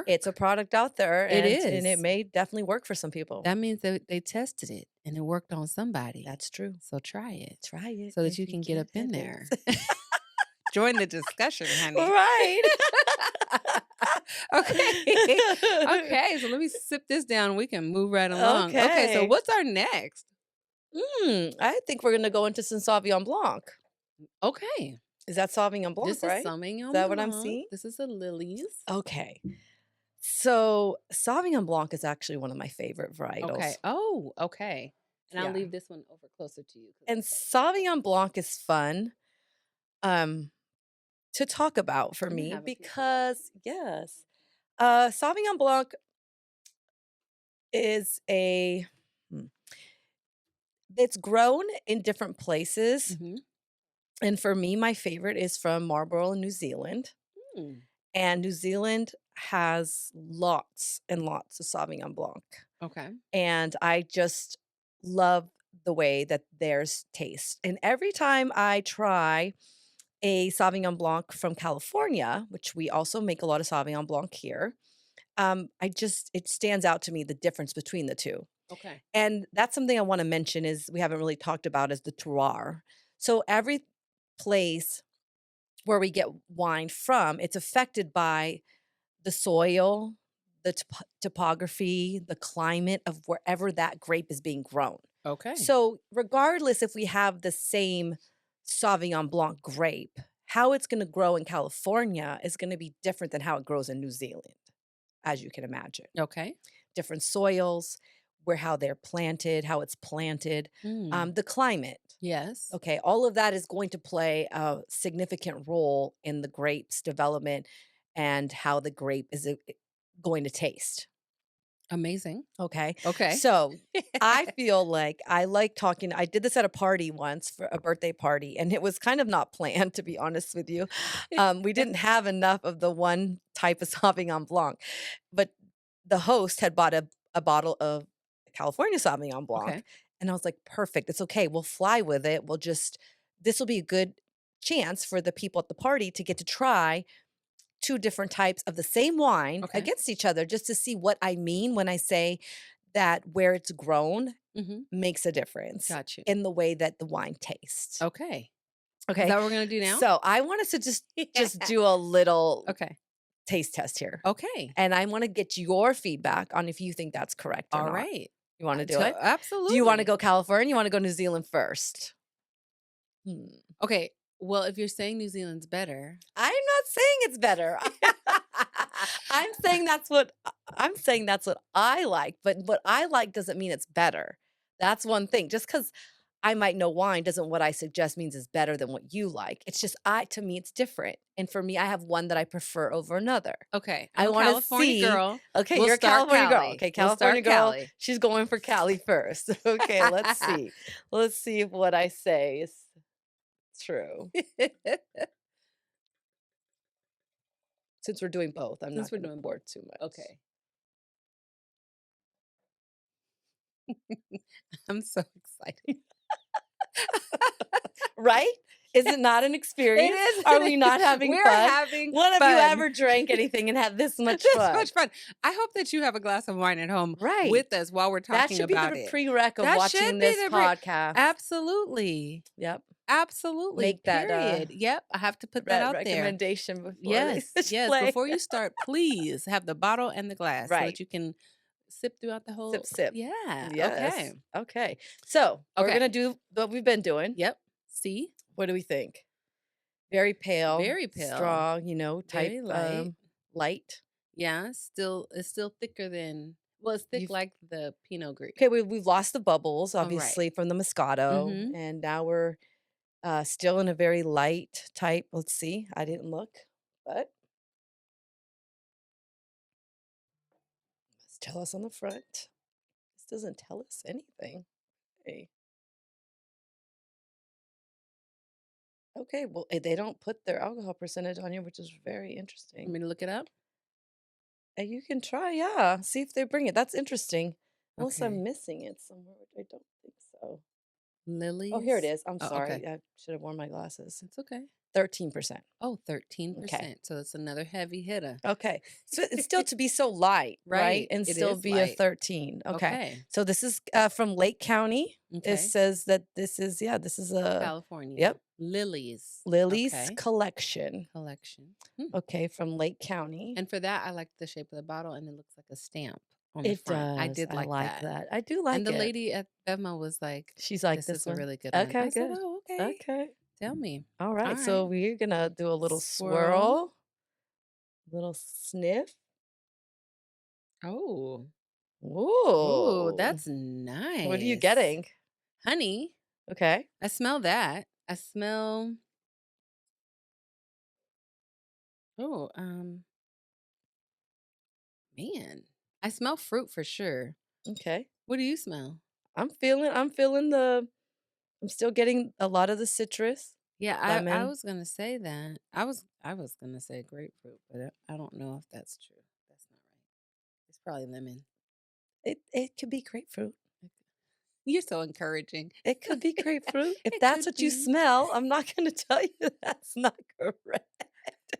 it's a work. product out there It and it is. may definitely work for some people. That means that they tested it and it worked on somebody. That's true. So try it Try it so that if you you can get get up in headaches. there. Join the discussion, honey. Right. Okay. Okay. So let me sip this down. We can move right along. Okay. So Okay. what's our next? I think we're gonna go into some Sauvignon Blanc. Okay. Is that Sauvignon Blanc, This is right? Is Sauvignon that what I'm Blanc. seeing? This is a Lily's. Okay. So Sauvignon Blanc is actually one of my favorite Okay. varietals. Oh, okay. And I'll Yeah. leave this one over closer to you because And Sauvignon Blanc is fun um, to talk about for I'm gonna me have a piece of that. because, yes, Sauvignon Blanc is hmm, it's grown in different places. Mm-hmm. And for me, my favorite is from Marlborough, New Zealand. Mm, And New Zealand has lots and lots of Sauvignon Blanc. okay. And I just love the way that theirs taste. And every time I try a Sauvignon Blanc from California, which we also make a lot of Sauvignon Blanc here, it stands out to me the difference between the two. Okay. And that's something I want to mention is we haven't really talked about is the terroir. So every place where we get wine from, it's affected by the soil, the topography, the climate of wherever that grape is being grown. Okay. So, regardless if we have the same Sauvignon Blanc grape, how it's going to grow in California is going to be different than how it grows in New Zealand, as you can imagine. Okay. Different soils, where how they're planted, how it's planted, Mm, the climate. yes. Okay, all of that is going to play a significant role in the grape's development and how the grape is going to taste. Amazing. Okay, Okay. so I feel like I like talking. I did this at a party once for a birthday party, and it was kind of not planned, to be honest with you. We didn't have enough of the one type of Sauvignon Blanc, but the host had bought a bottle of California Sauvignon Blanc, Okay. and I was like, "Perfect, it's okay. We'll fly with it. This will be a good chance for the people at the party to get to try 2 different types of the same wine Okay. against each other just to see what I mean when I say that where it's grown Mm-hmm. makes a difference Got you. in the way that the wine tastes." Okay. Is Okay? that what we're gonna do now? So, I want us to just do a little Okay. taste test here, Okay. and I wanna get your feedback on if you think that's correct or All not. right. You wanna do it? Do you wanna Absolutely. go California? You wanna go New Zealand first? Hmm. Okay. Well, if you're saying New Zealand's better, I'm not saying it's better. I'm saying that's what I like, but what I like doesn't mean it's better. That's one thing. Just because I might know wine doesn't what I suggest means is better than what you like. It's just to me it's different. And for me, I have one that I prefer over another. okay. I'm I a want to California see. girl. Okay, We'll you're a start California girl. Cali. Okay, We'll California start girl. Cali. She's going for Cali first. Okay, let's see. Let's see if what I say is true. Since we're doing both, I'm Since not we're going to doing pour both. too much. Okay. I'm so excited. Right? Is it not an It experience? is. Are we not having We're fun? having When have you fun. ever drank anything and had this much This fun? much fun. I hope that you have a glass of wine at home Right. with us while we're That talking should be about the it. prereq of That should watching be this the podcast. absolutely. Yep. Absolutely. Make that Period. Yep. I have to put that out there. recommendation before Yes. this Yes. play. Before you start, please have the bottle and the glass so Right. that you can sip throughout the Sip, whole. sip. Yeah. Yes. Okay. Okay. So we're Okay. going to do what we've been doing. Yep. See? What do we think? Very pale, Very pale. strong, type Very light. light. Yeah. It's still thicker than, well, it's thick You've like the Pinot Gris. Okay, we've lost the bubbles, All right. obviously, from the Moscato, Mm-hmm. and now we're still in a very light type. Let's see. I didn't look, but let's tell us on the front. This doesn't tell us anything. Hey. Okay, well, they don't put their alcohol percentage on here, which is very Want interesting. me to look it up? And you can try, yeah, see if they bring it. That's interesting. Unless I'm Okay. missing it somewhere, which I don't think so. Lilies. Oh, here it is. I'm Oh, sorry. okay. I should have worn my glasses. It's okay. 13%. Oh, Okay. 13%. So that's another heavy hitter. Okay. So it's still to be so light, right? Right. And It still is be a light. 13. Okay. Okay. So this is from Lake County. It Okay. says that this is a California. yep, Lilies. Lily's Okay. collection. Collection. Okay, from Lake County. And for that, I like the shape of the bottle and it looks like a stamp on the It front. I does. did I like like that. that. I do like And the it. lady at Bevmo was like, She's like this this is a one. really good one. Okay, I said, good. oh, okay. Okay. Tell me. All All right, so right. we're gonna do a little Swirl. swirl, little sniff. Oh. Ooh, Ooh, that's what are you nice. getting? Honey. Okay, I smell that. I smell oh, man. I smell fruit for sure. okay. What do you smell? I'm still getting a lot of the citrus, Yeah, I lemon. was gonna say that. I was gonna say grapefruit, but I don't know if that's true. That's not right. It's probably lemon. It could be grapefruit. You're so encouraging. It could be grapefruit. If It that's could what you be. smell, I'm not gonna tell you that's not correct.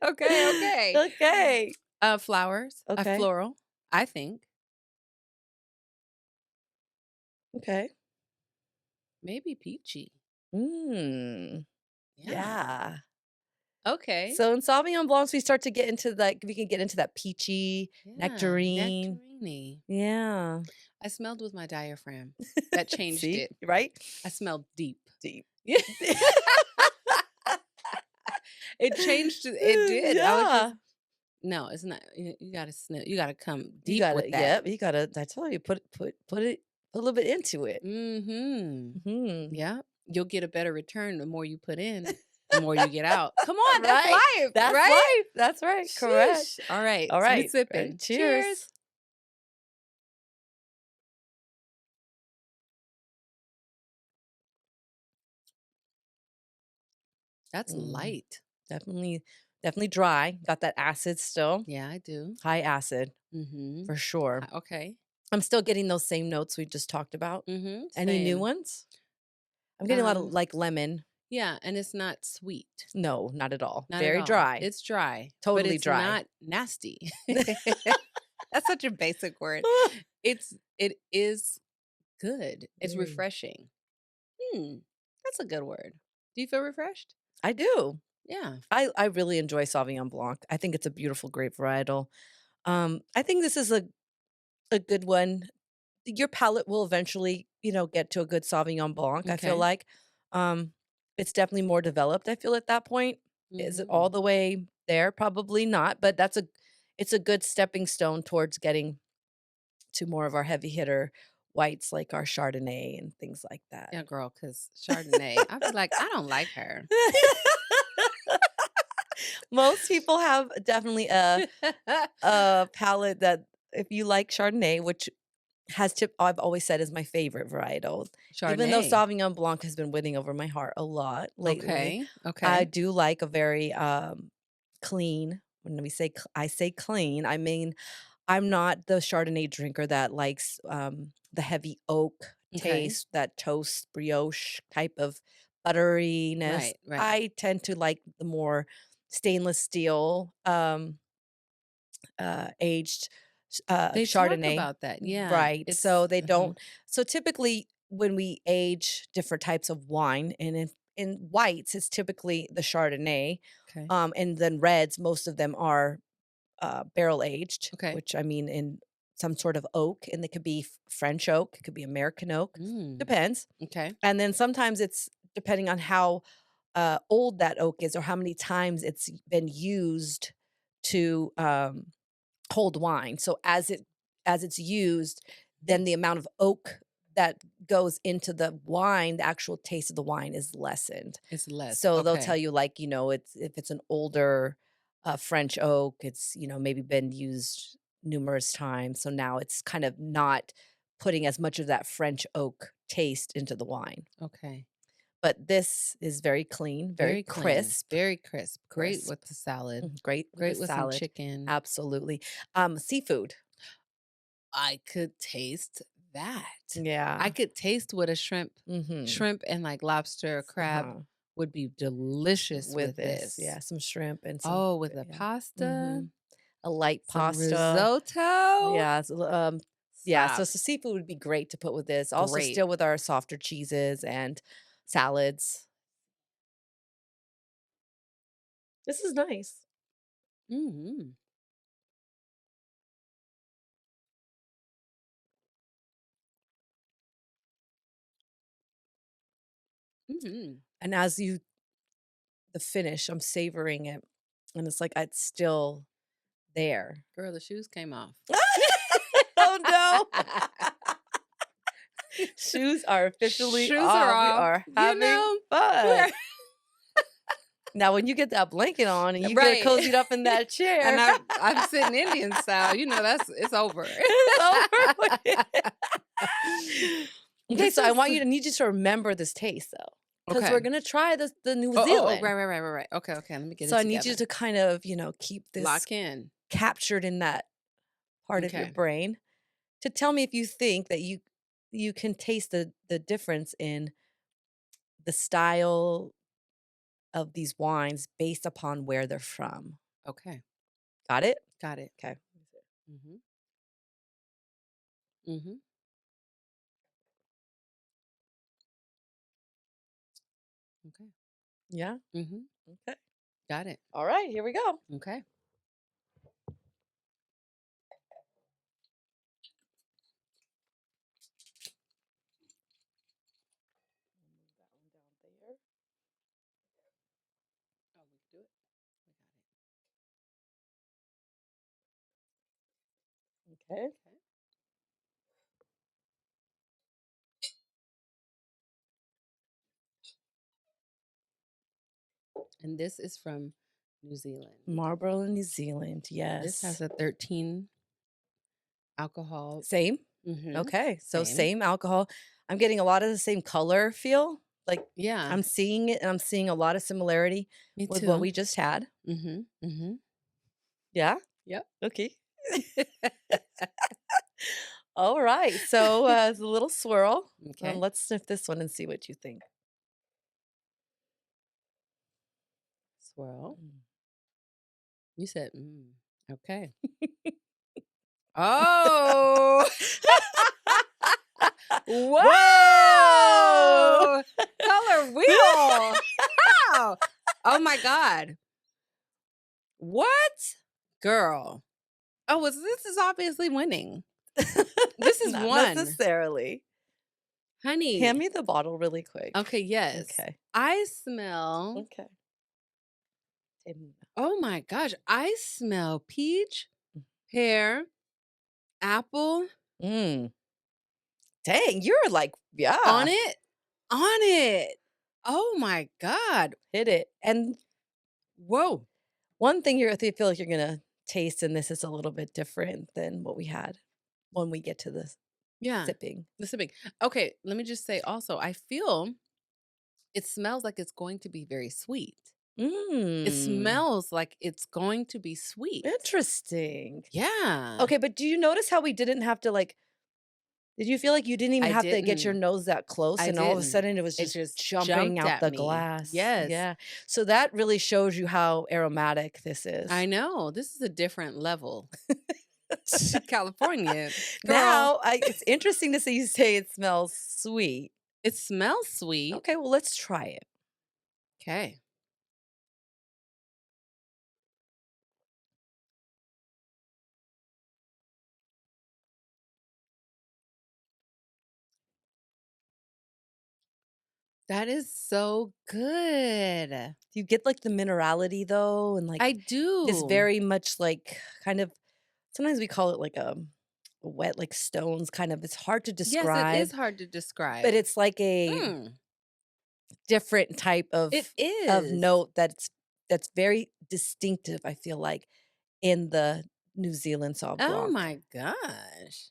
Okay, okay. Okay, Flowers, a okay, floral, I think. okay. Maybe peachy. Mm, Yeah. yeah. Okay. So in Sauvignon Blancs, we start to get into we can get into that peachy, Yeah, nectarine. nectarine. Yeah. I smelled with my diaphragm. That changed See, it. right? I smelled deep. Deep. Yeah. It changed it did. I was just Yeah. no, it's not you gotta sniff you gotta come You deep with gotta, that. yep, you gotta, I tell you, put a little bit into it. Mhm. Mhm. Yeah. You'll get a better return the more you put in, the more you get out. Come on, that's Right. life, That's right? life. That's right. Correct. Sheesh. All right, All so we right. Right. sipping. Cheers. Cheers. That's Mm, light. definitely, definitely dry. Got that acid still. Yeah, I do. High acid Mhm. for sure. Okay. I'm still getting those same notes we just talked about. Mhm. Any new Same. ones? I'm getting a lot of Um, like lemon. yeah, and it's not sweet. No, not at all. Not at Very all. dry. It's dry, but Totally it's dry. not nasty. That's such a basic word. It is good. It's Mm, refreshing. Hmm. That's a good word. Do you feel refreshed? I do. Yeah. I really enjoy Sauvignon Blanc. I think it's a beautiful grape varietal. I think this is a good one. Your palate will eventually, get to a good Sauvignon Blanc, I feel Okay. like. Um, it's definitely more developed, I feel, at that point. Is it all Mhm. the way there? Probably not, but it's a good stepping stone towards getting to more of our heavy hitter whites like our Chardonnay and things like that. Yeah, girl, because Chardonnay, I'd be like, I don't like her. Most people have definitely a palate that if you like Chardonnay, which I've always said is my favorite varietal. Even though Chardonnay. Sauvignon Blanc has been winning over my heart a lot lately, Okay. I Okay. do like a very, clean when I say clean, I mean, I'm not the Chardonnay drinker that likes, the heavy oak Okay. taste, that toast brioche type of butteriness. Right. Right. I tend to like the more stainless steel, aged They talk Chardonnay. about that. Yeah. Right. So It's they don't, so typically when we age different types of wine and in whites, it's typically the Chardonnay. okay. And then reds, most of them are barrel aged, Okay. which I mean in some sort of oak, and it could be French oak, it could be American oak, Mm. depends. Okay. And then sometimes it's depending on how old that oak is or how many times it's been used to hold wine. So as it's used, then the amount of oak that goes into the wine, the actual taste of the wine is lessened. It's less. So they'll tell Okay. you like, it's if it's an older French oak, it's, maybe been used numerous times. So now it's kind of not putting as much of that French oak taste into the wine. Okay. But this is very clean, very Very clean. crisp, Very crisp. Great crisp. with the salad. Great with the Great with some salad. chicken. Absolutely. Seafood. I could taste that. I Yeah. could taste what a Mhm. shrimp and like lobster or crab Uh-huh. would be delicious With with this, this. yeah, some shrimp and some Oh, with the yeah. pasta, Mhm. A light some pasta. risotto. Yeah, yeah, so Stop. seafood would be great to put with this. Also Great. still with our softer cheeses and salads. This is nice. Mhm. Mhm. And as you the finish. I'm savoring it, and it's like it's still there. Girl, the shoes came off. Oh, no. Shoes are officially Shoes are off. We off. are You having know, fun. we're Now when you get that blanket on and you get right. cozied up in that And chair, I'm sitting Indian style. You know, it's over. it's over with. Okay, This so I is want you to need you to remember this taste, though, because 'cause okay. we're gonna try the New Oh, Zealand. right. Okay, okay. Let me get So it I need you together. to kind of, keep this Lock in. captured in that part of your Okay. brain to tell me if you think that you can taste the difference in the style of these wines based upon where they're from. Okay. Got it? Got it. Okay. Mm-hmm. Mm-hmm. Okay. Yeah? Mm-hmm. Okay. Got it. All right, here we go. Okay. Move that one down there. Oh, we can do it. Okay. Okay. And this is from New Zealand. Marlborough, New Zealand. This has Yes. a 13 alcohol. Same? Mm-hmm. Okay. So Same. same alcohol. I'm getting a lot of the same color feel. Like Yeah. I'm seeing it and I'm seeing a lot of similarity Me with what too. we just had. Mm-hmm. Mm-hmm. Yeah? Yep. Okay. All right. So it's a little swirl. Okay. Let's sniff this one and see what you think. Swirl. Mm. You said, okay. Oh, Whoa! whoa! Color wheel. Wow. Oh my God. What? Girl. Oh, this is obviously winning. This is Not one. necessarily. Honey. Hand me the bottle really quick. Okay, yes. Okay. I smell. Okay. Oh my gosh. I smell peach, Mm. pear, apple Mm. Dang, you're like, yeah, on it. On it. Oh my God. hit it. And Whoa. one thing I feel like you're gonna taste in this is a little bit different than what we had when we get to the Yeah. sipping. The sipping. Okay, let me just say also, I feel it smells like it's going to be very sweet. It Mm. smells like it's going to be sweet. Interesting. Yeah. Okay, but do you notice how we didn't have to like did you feel like you didn't even I have to get your didn't. nose that close I and all of a didn't. sudden it was It just just jumping jumped out at the me. glass? Yes. Yeah. So that really shows you how aromatic this I is. know. This is a different level. California. Girl, It's interesting to see you say it smells sweet. it smells sweet. Okay, well, let's try it. Okay. That is so good. Do you get like the minerality though? And like I this do. very much like kind of sometimes we call it like a wet, like stones kind of. It's hard to Yes, it is describe, hard to describe. but it's like a Mm, different type it of is. note that's very distinctive, I feel like, in the New Zealand Sauv Oh Blanc. my gosh.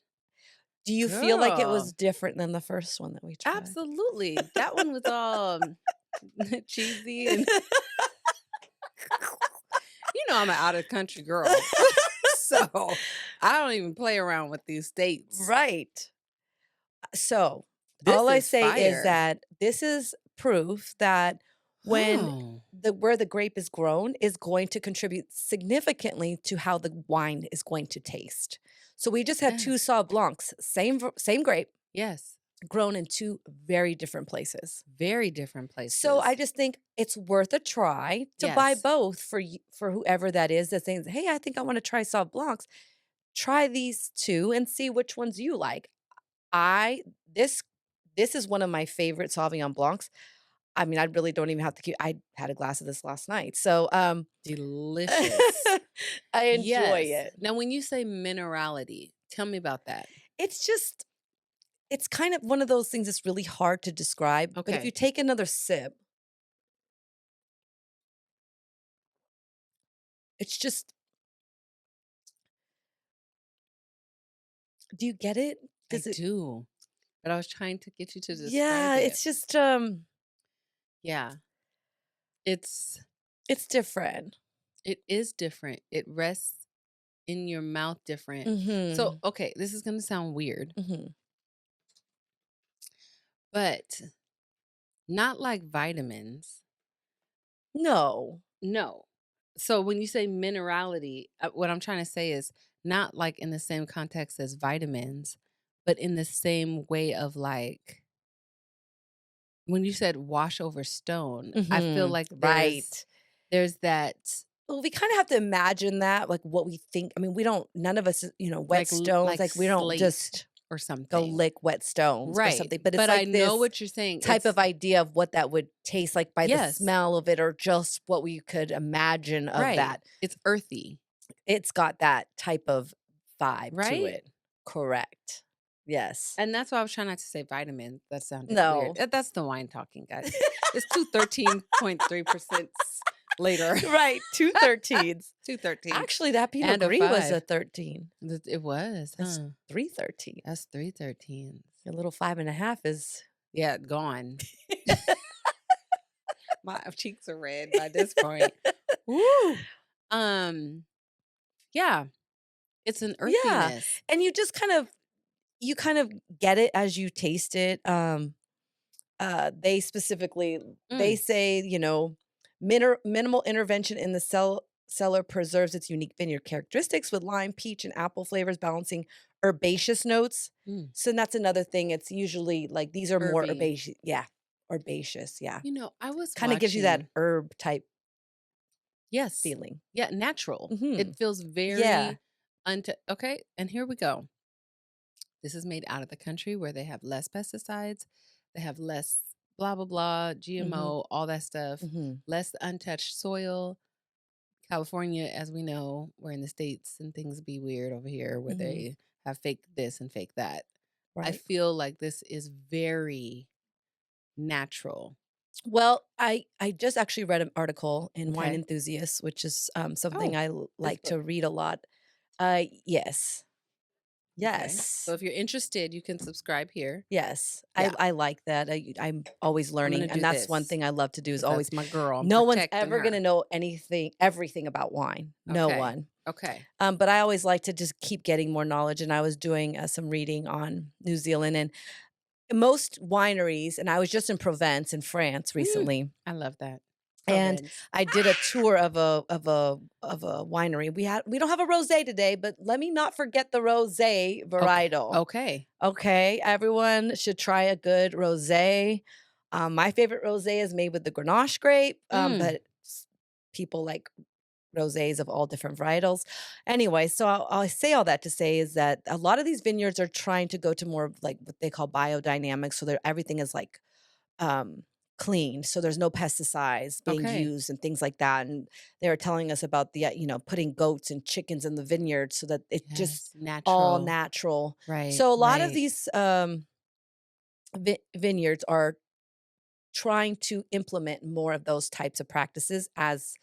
Do you feel like it was Girl. different than the first one that we tried? Absolutely. That one was all cheesy and I'm an out of country girl. So I don't even play around with these states. Right. So, This all I is say is fire. that this is proof that when Oh, where the grape is grown is going to contribute significantly to how the wine is going to taste. So we just had two yes. Sauv Blancs, same grape, Yes. grown in two very different places. Very different So I places. just think it's worth a try to buy Yes. both for whoever that is that's saying, "Hey, I think I want to try Sauv Blancs." Try these two and see which ones you like. I this this is one of my favorite Sauvignon Blancs. I mean, I really don't even have to keep I had a glass of this last night. So, Delicious. I enjoy Yes. it. Now, when you say minerality, tell me about that. It's just it's kind of one of those things that's really hard to describe, but if you Okay. take another sip, it's just do you get it? I Does it do. But I was trying to get you to Yeah, describe it. it's just, Yeah. It's it's different. it is different. It rests in your mouth different. So, Mhm, okay, this is going to sound weird, mhm. but not like vitamins. No. No. So when you say minerality, what I'm trying to say is not like in the same context as vitamins, but in the same way of like when you said wash over stone, I feel Mhm, like right. there's that Well, we kinda have to imagine that, like, what we think I mean, we don't none of us, wet stones, like like, we don't slate just or go something. lick wet stones or Right. something, but it's But I like know this what you're saying. type of idea of what that would taste like by the Yes, smell of it or just what we could imagine of right. that. It's earthy, It's got that type of vibe to right? it. Correct. Yes. And that's why I was trying not to say vitamin. That sounded weird. No. That's the wine talking, guys. It's 213.3% later. Right, 2 13s. 213 Actually, that Pinot and a Gris was a 5. 13. It was, That's huh? 3 13s. That's 313s. A little 5.5 is Yeah, gone. My cheeks are red by this point. Woo! Um, yeah, it's an Yeah, earthiness. and you kind of get it as you taste it, they specifically they Mm, say, minimal intervention in the cellar preserves its unique vineyard characteristics with lime, peach, and apple flavors balancing herbaceous notes. mm. So that's another thing, it's usually, like, these are more Herby. herbaceous yeah, herbaceous, yeah. I was Kinda gives you that watching. herb type Yes. feeling. Yeah, natural. It Mhm. feels Yeah. very okay, and here we go. This is made out of the country where they have less pesticides, they have less blah blah blah, Mhm. GMO, all that stuff, Mhm. less untouched soil. California, as we know, we're in the States and things be weird over here where Mhm. they have fake this and fake that. I Right. feel like this is very natural. Well, I just actually read an article in Wine Okay. Enthusiast, which is, something Oh, I this like book. to read a lot. Yes. Okay. So Yes. if you're interested, you can subscribe here. Yes. Yeah. I like that. I'm always I'm going to learning, do and that's one this thing I love to do is because always that's my girl. I'm no one's protecting ever gonna her. know everything about wine. No Okay. one. Okay. But I always like to just keep getting more knowledge, and I was doing, some reading on New Zealand, and most wineries and I was just in Provence in France Mm, recently. I love that. And Provence. I did a tour of a winery. We don't have a rosé today, but let me not forget the rosé Okay. varietal. Okay. Okay, everyone should try a good rosé. My favorite rosé is made with the Grenache grape, Mm, but people like rosés of all different varietals. Anyway, so I'll say all that to say is that a lot of these vineyards are trying to go to more of like what they call biodynamics, so everything is like um, clean, so there's no pesticides being okay. used and things like that, and they were telling us about the, putting goats and chickens in the vineyard so that it's just Yes. all Natural. natural. Right. So a lot of Right. these, vineyards are trying to implement more of those types of practices as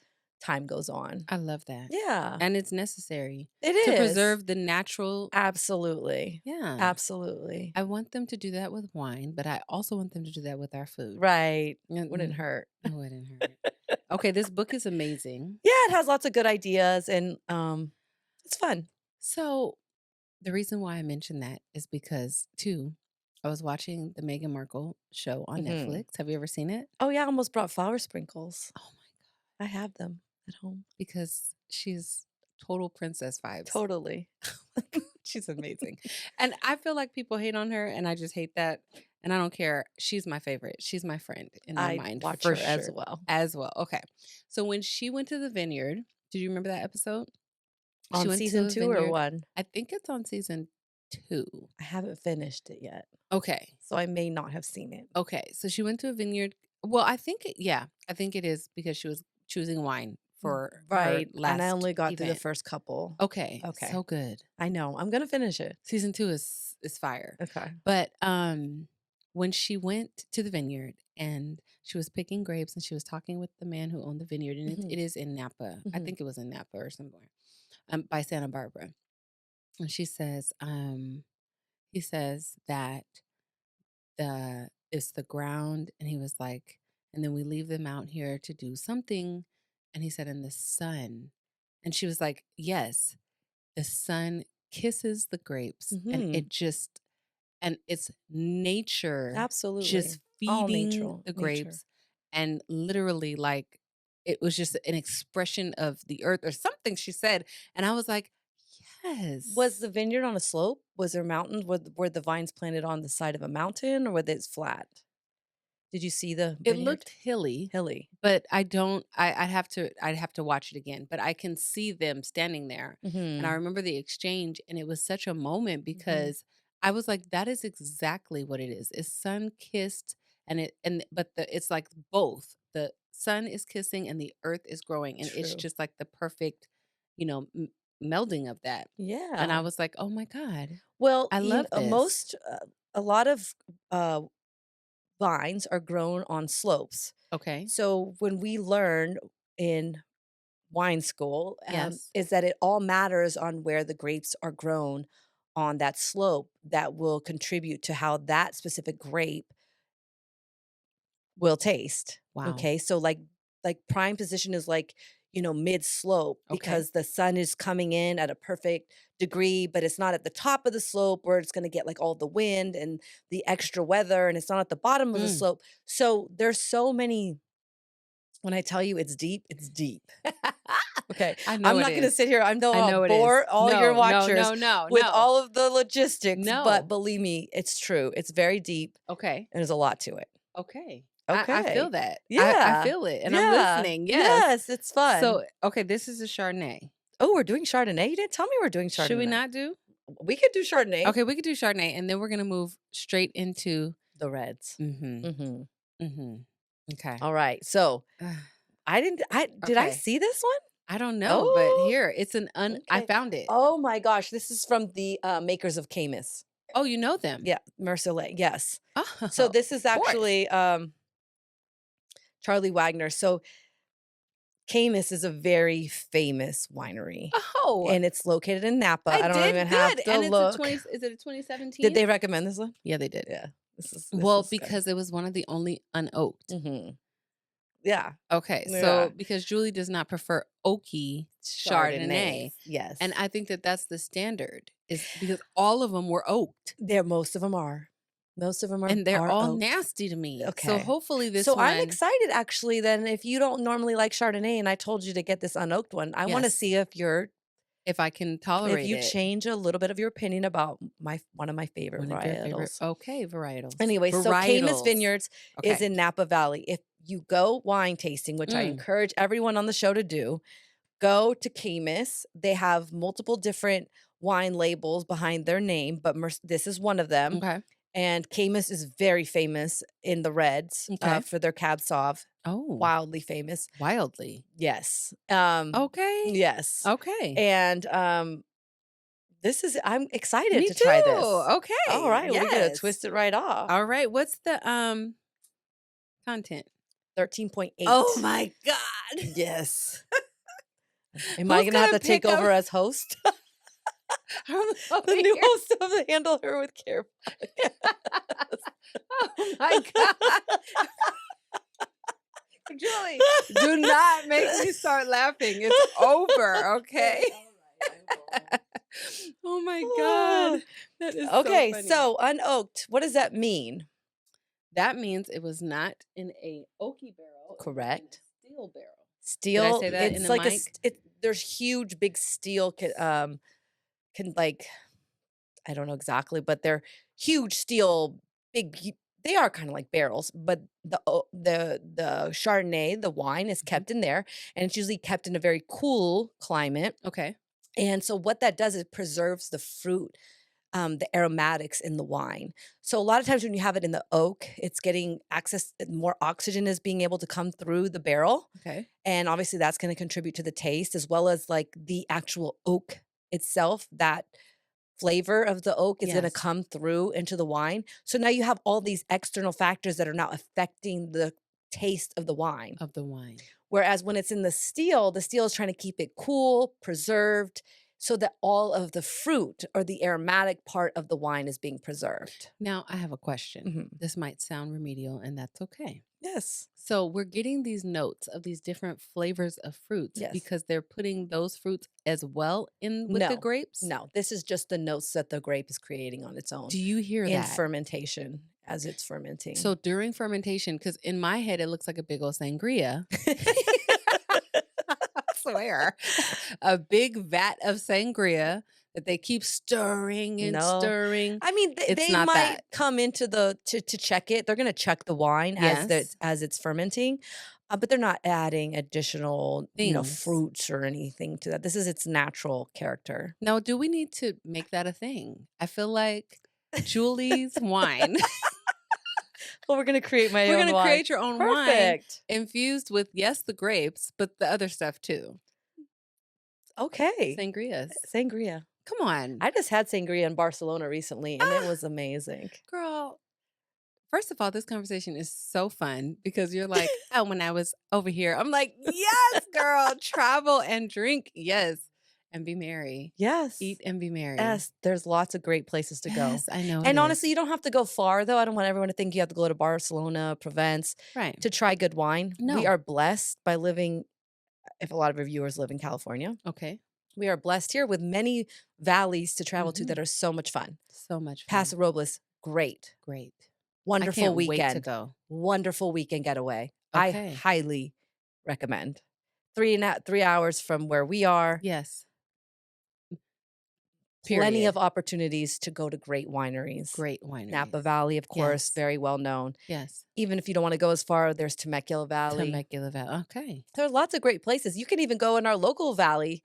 time goes on. I love that. Yeah, And it's necessary it to is. preserve the natural. Absolutely. Yeah. Absolutely. I want them to do that with wine, but I also want them to do that with our food. Right. Wouldn't Mm-mm, hurt. it wouldn't hurt. Okay. This book is amazing. Yeah, it has lots of good ideas and, it's fun. So the reason why I mentioned that is because, too, I was watching the Meghan Markle show on Mhm. Netflix. Have you ever seen it? Oh, yeah, I almost brought flower sprinkles. Oh my god. I have them at home. Because she's total princess vibes. Totally. She's amazing. And I feel like people hate on her and I just hate that. And I don't care. She's my favorite. She's my friend in my I mind watch for her as sure. well. As well. Okay. So when she went to the vineyard, did you remember that episode? She On went to season a 2 or vineyard. 1? I think it's on season 2. I haven't finished it yet, Okay. so I may not have seen it. Okay. So she went to a vineyard. Well, I think yeah, I think it is because she was choosing wine for her Right, and I last only got through the event. first couple. Okay, Okay. so good. I know, I'm gonna finish it. Season 2 is fire. Okay. But, when she went to the vineyard and she was picking grapes and she was talking with the man who owned the vineyard, and it Mhm, is in Napa. I mhm, think it was in Napa or somewhere, by Santa Barbara. And she says, he says that it's the ground, and he was like, "And then we leave them out here to do something," and he said, "In the sun." And she was like, "Yes, the sun kisses the grapes, and mhm. it just and it's nature just Absolutely. All feeding natural the nature. grapes, and literally, like, it was just an expression of the earth or something she said, and I was like, Was the "Yes." vineyard on a slope? Was there mountains? Were the vines planted on the side of a mountain, or was it flat? Did you see the It vineyard? looked hilly, Hilly. but I don't I'd have to watch it again, but I can see them standing there, and I Mhm, remember the exchange, and it was such a moment mhm. because I was like, "That is exactly what it is. It's sun-kissed, and it's like both. The sun is kissing and the earth is growing, and it's True. just like the perfect, you know, melding of that." And I Yeah. was like, "Oh my god. Well, I love this." a lot of, uh, vines are grown on slopes. Okay. So when we learn in wine school, Yes. is that it all matters on where the grapes are grown on that slope that will contribute to how that specific grape will taste. Wow. Okay, so like prime position is like, mid slope Okay. because the sun is coming in at a perfect degree, but it's not at the top of the slope where it's going to get like all the wind and the extra weather, and it's not at the bottom of the Mm. slope. So there's so many. When I tell you it's deep, it's deep. Okay, I know I'm it not gonna is. sit here, I know I I'll know it is. bore all your No, no, watchers no, no, with no, all of the logistics, but no. believe me, it's true. It's very deep Okay. and there's a lot to it. Okay. I feel Okay. that. I Yeah. feel it, and I'm Yeah. listening, yes. Yes, it's fun. So, okay, this is a Chardonnay. Oh, we're doing Chardonnay? You didn't tell me we're doing Should we Chardonnay. not do? We could do Chardonnay. Okay, we could do Chardonnay, and then we're gonna move straight into The reds. mhm, Mhm. mhm. Okay. Alright, so I did I Okay. see this one? I don't know, but Oh, here, it's I okay. found it. Oh my gosh, this is from the, makers of Camus. Oh, you know them? Yeah, Mercelet, yes. So Oh, this of is course. actually, Charlie Wagner. So Camus is a very famous winery, Oh, and it's located in Napa. I I don't did even have good, to and it's a look. 20 is it a Did 2017? they recommend this one? Yeah, they did. Yeah. This Well, is good. because it was one of the only unoaked. Mhm. Yeah. Okay, so Yeah. because Julie does not prefer oaky Chardonnay, Chardonnays, and yes. I think that that's the standard is because all of them were oaked, There most of them are. Most of them and they're are all oaked. nasty to me. So Okay. hopefully this So I'm one excited actually then if you don't normally like Chardonnay and I told you to get this unoaked one, I wanna yes, see if I can if tolerate you it. change a little bit of your opinion about my one of my favorite One of your favorite varietals. okay, varietals. Anyway, so Camus Varietals. Vineyards is Okay. in Napa Valley. If you go wine tasting, which I Mm, encourage everyone on the show to do, go to Camus. They have multiple different wine labels behind their name, but this is one of them. okay, And Camus is very famous in the Reds okay. for their Cab Sauv, Oh, wildly famous. wildly. Yes. Okay, Yes. okay. And I'm excited Me to try too. this. All Okay, right, we're gonna yes. twist it right off. Alright, what's the, content? 13.8. Oh my god. Yes. Am I Who's gonna have gonna to take pick up over as host? I'm over The new here? host of the Handle Her with Care podcast. Oh my god. Julie, do not make me start laughing. It's over, okay? All right, I won't. Oh my god. Ah. That is so Okay, funny. so unoaked, what does that mean? That means it was not in a oaky barrel, it was in a Correct. steel barrel. Did I Steel, say that in it's the like a mic? there's huge big steel can like I don't know exactly, but they're huge steel, they are kind of like barrels, but the Chardonnay, the wine is Mhm. kept in there, and it's usually kept in a very cool climate. Okay. And so what that does is preserves the fruit the aromatics in the wine. So a lot of times when you have it in the oak, it's getting access, more oxygen is being able to come through the barrel. Okay. And obviously that's going to contribute to the taste as well as like the actual oak itself. That flavor of the oak is going to Yes. come through into the wine. So now you have all these external factors that are now affecting the taste of the wine. Of the wine. Whereas when it's in the steel is trying to keep it cool, preserved, so that all of the fruit or the aromatic part of the wine is being preserved. Now, I have a question. Mhm. This might sound remedial, and that's okay. Yes. So, we're getting these notes of these different flavors of fruits Yes. because they're putting those fruits as well in with the No. grapes? No. This is just the notes that the grape is creating on its own Do you hear in that? fermentation as it's fermenting. So, during fermentation, because in my head, it looks like a big old sangria. I swear. A big vat of sangria that they keep stirring and No. stirring. I mean, It's they not might that. come into the to check it. They're gonna check the wine Yes. as it's fermenting, but they're not adding additional, Things. fruits or anything to that. This is its natural character. Now, do we need to make that a thing? I feel like Julie's wine. Well, we're gonna create my We're own gonna wine. create your own wine Perfect. infused with, yes, the grapes, but the other stuff too. Okay. Sangrias. Sangria. Come on, I just had sangria in Barcelona recently, and it ah, was amazing. girl. First of all, this conversation is so fun because you're like, oh, when I was over here, I'm like, yes, girl, travel and drink, yes, and be merry, Yes. eat and be merry. Yes, there's lots of great places to go. Yes, I know it And is. honestly, you don't have to go far though. I don't want everyone to think you have to go to Barcelona, Provence Right? to try good wine. We No. are blessed by living, if a lot of our viewers live in California, Okay. we are blessed here with many valleys to travel to Hmm. that are so much fun. So much Paso fun. Robles, great. Great. I Wonderful can't wait to weekend. go. Wonderful weekend getaway. I Okay. highly recommend. 3 hours from where we are. Yes. Plenty Period. of opportunities to go to great wineries. Great wineries. Napa Valley, of course, Yes. very well known. Yes. Even if you don't wanna go as far, there's Temecula Valley. Temecula Valley. Okay. There are lots of great places. You can even go in our local valley,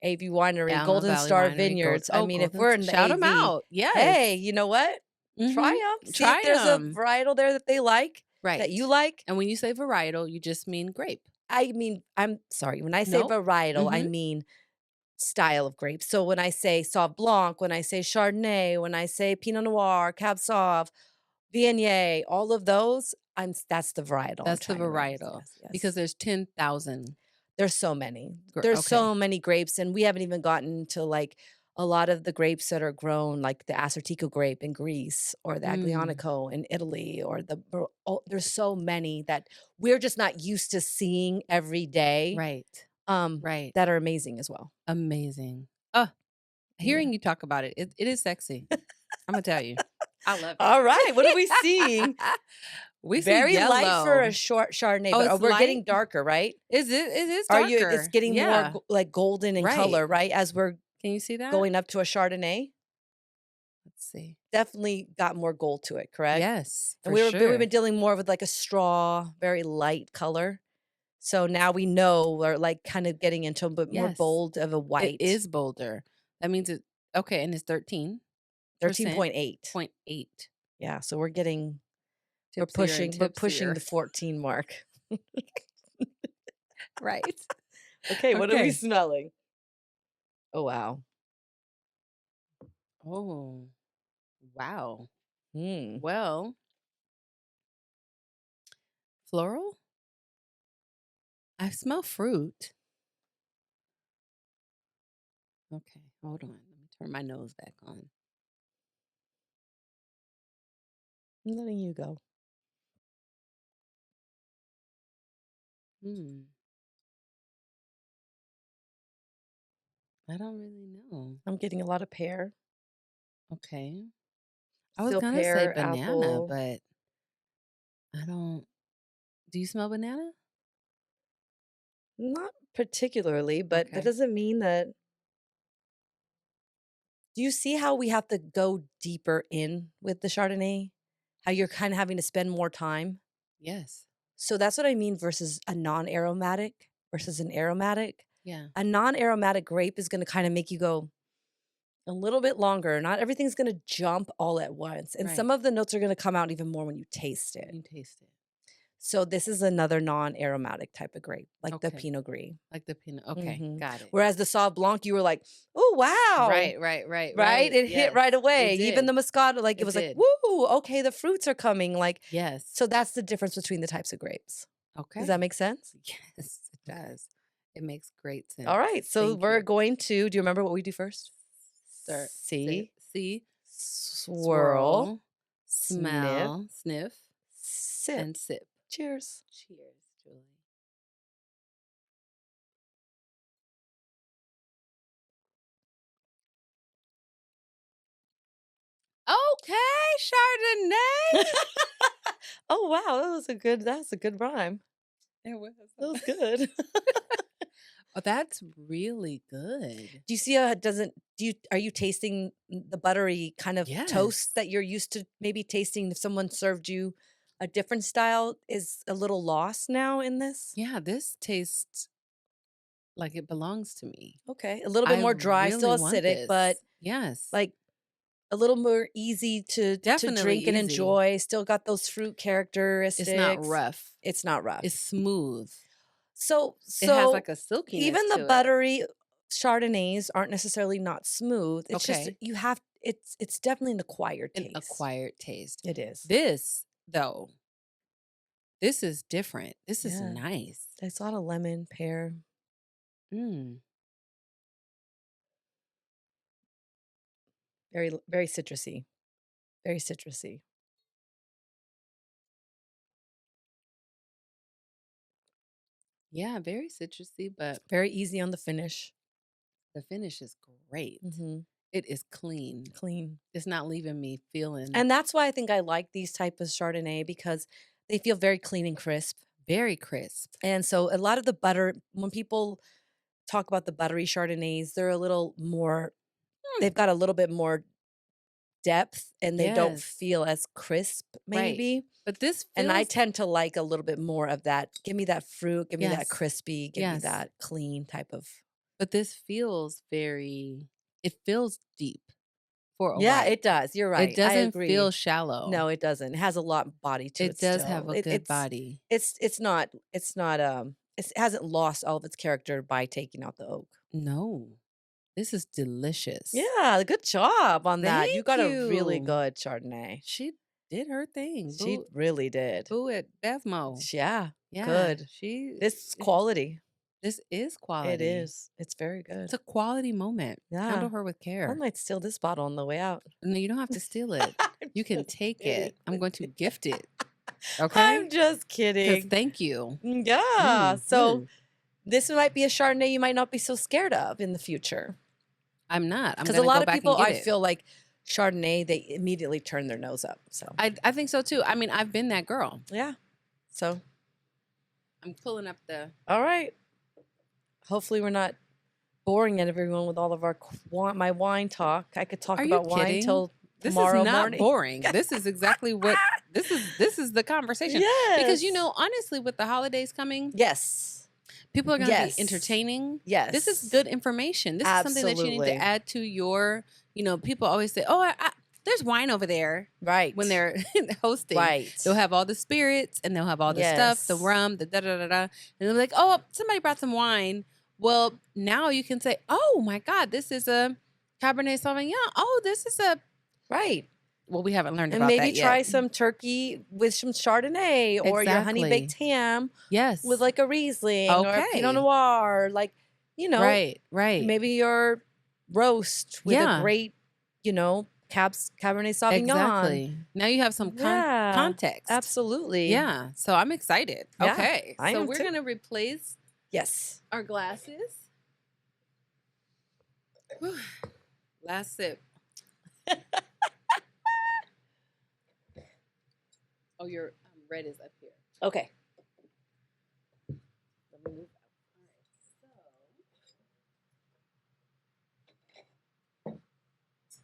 AV Winery, Alma Golden Valley Star Winery, Vineyards. I mean, if Golden we're in the shout them AV, out. Yes. hey, you know what? Try Mhm. them. See if Try there's a them. varietal there that they like, that Right. you like. And when you say varietal, you just mean grape. I mean, I'm sorry, when I say No? varietal, I Mhm. mean style of grapes. So when I say Sauv Blanc, when I say Chardonnay, when I say Pinot Noir, Cab Sauv, Viognier, all of those, that's the varietal I'm That's the trying to reference. varietal Yes, yes. because there's 10,000. There's so many. There's Okay. so many grapes, and we haven't even gotten to, like, a lot of the grapes that are grown, like the Assortico grape in Greece or the Mm. Aglianico in Italy or there's so many that we're just not used to seeing every day, Right. um, Right. that are amazing as well. Amazing. Oh, Yeah. hearing you talk about it is sexy. Imma tell you. I love it. All right, what are we seeing? We see Very light for yellow. a short Chardonnay, Oh, but, it's we're light? getting darker, right? It is Are you it's darker. getting more Yeah. like golden in Right. color, right, as we're Can you see that? going up to a Chardonnay? Let's see. Definitely got more gold to it, correct? Yes, And for we've sure. been dealing more with, like, a straw, very light color. So now we know we're, like, kind of getting into a bit more Yes. bold of a It white. is bolder. That means it okay, and it's 13%, 13.8. 0.8. Yeah, so we're Tipsier and pushing tipsier. the 14 mark. Right. Okay, what are we Okay. smelling? Oh, wow. Oh, wow. Mm. Well, floral? I smell fruit. Okay, hold on. Let me turn my nose back on. I'm letting you go. Hmm. I don't really know. I'm getting a lot of pear. Okay. I was Still gonna say pear, banana, apple. but I don't. Do you smell banana? Not particularly, but that Okay. doesn't mean that. Do you see how we have to go deeper in with the Chardonnay? How you're kinda having to spend more time? Yes. So that's what I mean versus a non-aromatic versus an aromatic. Yeah. A non-aromatic grape is gonna kinda make you go, A little bit longer. Not everything's gonna jump all at once, and Right. some of the notes are gonna come out even more when you taste it. You taste it. So this is another non-aromatic type of grape, like the Okay. Pinot Gris. Like the peanut. Okay, Mhm. got it. Whereas the Sauv Blanc, you were like, "Oh, wow." Right, right, right, Right? right. It hit Yes, right it away. Even did. the Moscato, like, it It was like, did. "Woo, okay, the fruits are coming," like Yes. so that's the difference between the types of grapes. Does that Okay. make sense? Yes, it Okay. does. It makes great sense. Alright, so Thank we're you. going to do you remember what we do first? Sir, See, see, swirl, swirl, sniff, smell, sniff, sip. and sip. Cheers. Cheers, Julie. Okay, Chardonnay. Oh, wow, that was a good rhyme. It was. That was good. Oh, that's really good. Do you see how it doesn't do you are you tasting the buttery kind of toast Yes. that you're used to maybe tasting if someone served you a different style is a little lost now in this? Yeah, this tastes like it belongs to me. Okay, a little bit I more dry, really still want acidic, but, this. Yes. like, a little more easy to Definitely drink and easy. enjoy, still got those fruit It's not characteristics. rough. It's not rough. It's smooth. So It has so like a silkiness even the to it. buttery Chardonnays aren't necessarily not smooth, it's just Okay. you have it's definitely an acquired An taste. acquired taste. It is. This, though, this is different. This is Yeah. nice. There's a lot of lemon, pear, Mm. very citrusy, very citrusy. Yeah, very citrusy, but Very easy on the finish. the finish is great. Mhm. It is clean. Clean. It's not leaving me feeling And that's why I think I like these type of Chardonnay because they feel very clean and crisp. very crisp. And so a lot of the butter when people talk about the buttery Chardonnays, they're a little more Mm. they've got a little bit more depth and they don't Yes. feel as crisp Right. maybe. But this And I feels tend to like a little bit more of that. Give me that fruit, give me that yes. crispy, give me Yes. that clean type of But this feels very it feels deep for a Yeah, white. it does. You're It right. I doesn't feel agree. shallow. No, it doesn't. It has a lot of body to It it does have still. a good body. It hasn't lost all of its character by taking out the oak. No. This is delicious. Yeah, good job on that. You Thank got a really you. good Chardonnay. She did her thing. She Boo really did. boo at Bevmo. Yeah, Yeah, good. she This is quality. this is It quality. is. It's very It's good. a quality moment. Yeah. Handle her with I care. might steal this bottle on the way out. No, you don't have to steal it. I'm You can just take kidding it. I'm with going to you. gift it. I'm Okay? just Because kidding. thank you. Yeah. So Mm. this might be a Chardonnay you might not be so scared of in the future. I'm not. I'm Because a gonna lot go of back and people, get I it. feel like Chardonnay, they immediately turn their nose up. So, I think so too. I mean, I've been that girl. yeah. So, I'm pulling up the all right. Hopefully, we're not boring everyone with all of our my wine talk. I could talk Are you about wine kidding? till This is tomorrow not morning. boring. This is exactly what this is the conversation. Because you Yes. know, honestly, with the holidays coming, Yes. people are going to be Yes. entertaining. This is Yes. good information. This is something that you need to Absolutely. add to your, people always say, "Oh, there's wine over there." Right. When they're hosting, Right. they'll have all the spirits and they'll have all the stuff, the Yes. rum, the da da da da, and they're like, "Oh, somebody brought some wine." Well, now you can say, "Oh my God, this is a Cabernet Sauvignon. Oh, this is a." Right. Well, we haven't learned And about maybe that yet. try some turkey with some Chardonnay or your honey baked Exactly. ham Yes. with like a Riesling or a Pinot Okay. Noir. Like, Right. Right. maybe your roast with a Yeah. great, Cabernet Sauvignon. Exactly. Now you have some Yeah, context. absolutely. Yeah. So I'm excited. Yeah, Okay. I So am we're too. gonna replace Yes. our glasses. Whew. Last sip. Oh, your red is up here. Okay. Let me move up. All right. So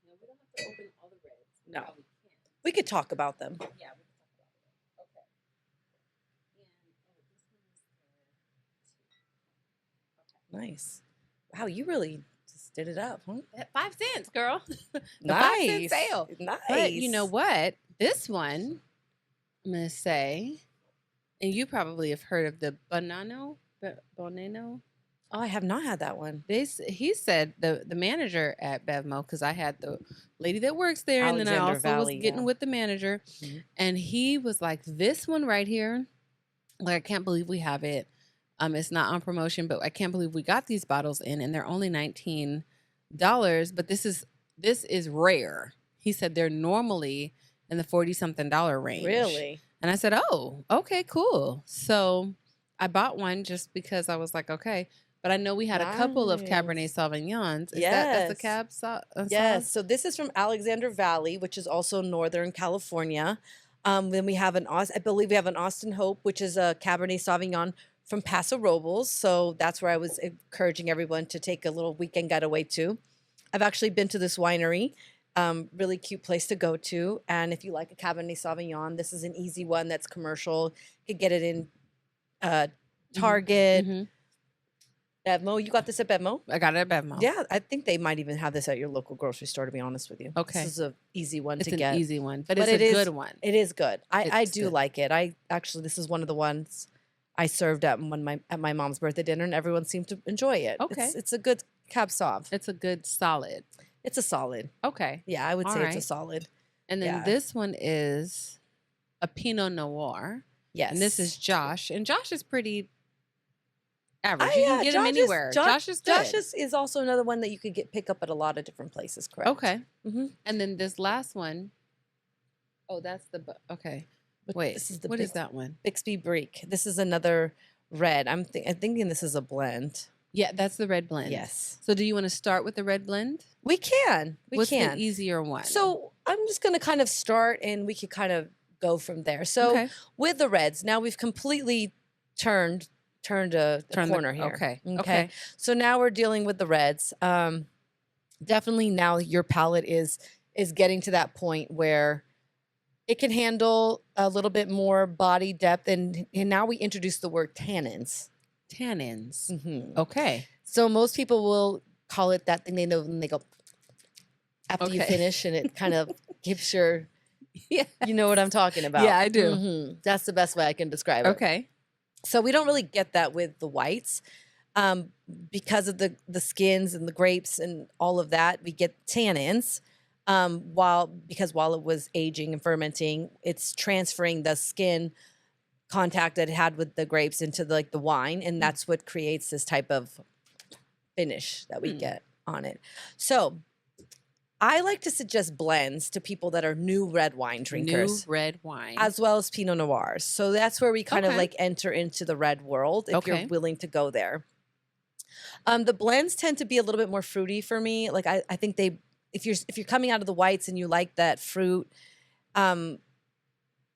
no, we don't have to open all the reds. No. Probably can. We could talk about them. Yeah, we can talk about it. Okay. And this one is the two. Okay. Nice. Wow, you really Just did it up, huh? At 5 cents, girl. The 5 cent Nice. sale. Nice. But you know what? This one, I'm gonna say, and you probably have heard of the Bonano. Oh, I have not had that one. He said the manager at Bevmo, because I had the lady that works there, and then I Alexander also Valley, was getting yeah. with the manager, Mhm. and he was like, "This one right here, like I can't believe we have it. It's not on promotion, but I can't believe we got these bottles in, and they're only $19. But this is rare." He said they're normally in the $40-something range. Really? And I said, "Oh, okay, cool." So I bought one just because I was like, okay. But I know we had a couple of Cabernet Nice. Sauvignons. That's the Yes. Cab Yes. So this is from Alexander Valley, which is also Northern California. Then we have I believe we have an Austin Hope, which is a Cabernet Sauvignon from Paso Robles. So that's where I was encouraging everyone to take a little weekend getaway to. I've actually been to this winery. Really cute place to go to. And if you like a Cabernet Sauvignon, this is an easy one that's commercial. You could get it in Target, Mhm. Bevmo. You got this at Bevmo? I got it at Bevmo. Yeah, I think they might even have this at your local grocery store, to be honest with you. Okay. This is an easy one It's to an get. easy one, but But it's it a is- good one. It is good. I It's do good. like it. This is one of the ones I served at my mom's birthday dinner, and everyone seemed to enjoy it. Okay. It's a good Cab Sauv. It's a good solid. It's a solid. Okay. Yeah, I would All say it's a right. solid. And then Yeah. this one is a Pinot Noir. Yes. And this is Josh. And Josh is pretty average. Oh, You yeah, can get him Josh anywhere. Josh is good. Josh is also another one that you could pick up at a lot of different places, correct? Okay. Mm-hmm. And then this last one, oh, that's okay. Wait, This is the what is that one? Bixby Break. This is another red. I'm thinking this is a blend. Yeah, that's the red blend. Yes. So do you want to start with the red blend? We can. What's the easier one? So I'm just going to kind of start and we could kind of go from there. So Okay. with the reds, now we've completely turned a corner here. Okay. Okay. So now we're dealing with the reds. Definitely now your palate is getting to that point where it can handle a little bit more body depth. And now we introduce the word tannins. Tannins. Mhm. Okay. So most people will call it that thing they know when they go after you Okay. finish, and it kind of gives your, Yeah. you know what I'm talking about. Yeah, I do. Mhm. That's the best way I can describe it. Okay. So we don't really get that with the whites. Because of the skins and the grapes and all of that, we get tannins. While it was aging and fermenting, it's transferring the skin contact that it had with the grapes into the wine, and that's what creates this type of finish that we get on it. So I like to suggest blends to people that are new red wine drinkers. New red wine. As well as Pinot Noirs. So that's where we kind of Okay. enter into the red world if Okay. you're willing to go there. The blends tend to be a little bit more fruity for me. Like I think if you're coming out of the whites and you like that fruit,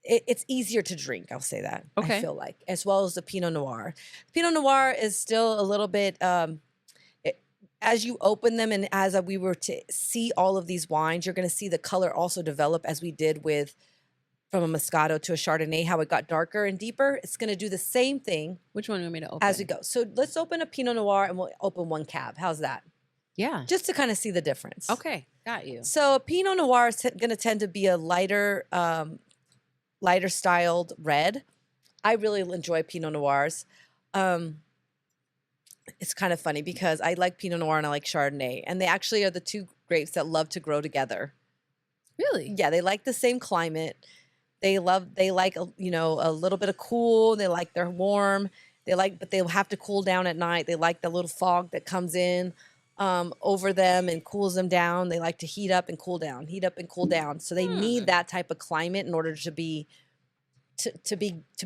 it's easier to drink. I'll say that. Okay. I feel like, as well as the Pinot Noir. Pinot Noir is still a little bit. As you open them and as we were to see all of these wines, you're going to see the color also develop as we did from a Moscato to a Chardonnay, how it got darker and deeper. It's going to do the same thing Which one do you want me to open? as we go. So let's open a Pinot Noir and we'll open one Cab. How's that? Yeah. Just to kind of see the difference. Okay. Got you. So a Pinot Noir is going to tend to be a lighter styled red. I really enjoy Pinot Noirs. It's kind of funny because I like Pinot Noir and I like Chardonnay, and they actually are the two grapes that love to grow together. Really? Yeah, they like the same climate. They like a little bit of cool. They're warm. But they'll have to cool down at night. They like the little fog that comes in over them and cools them down. They like to heat up and cool down, heat up and cool down. So they need that type of climate in order to be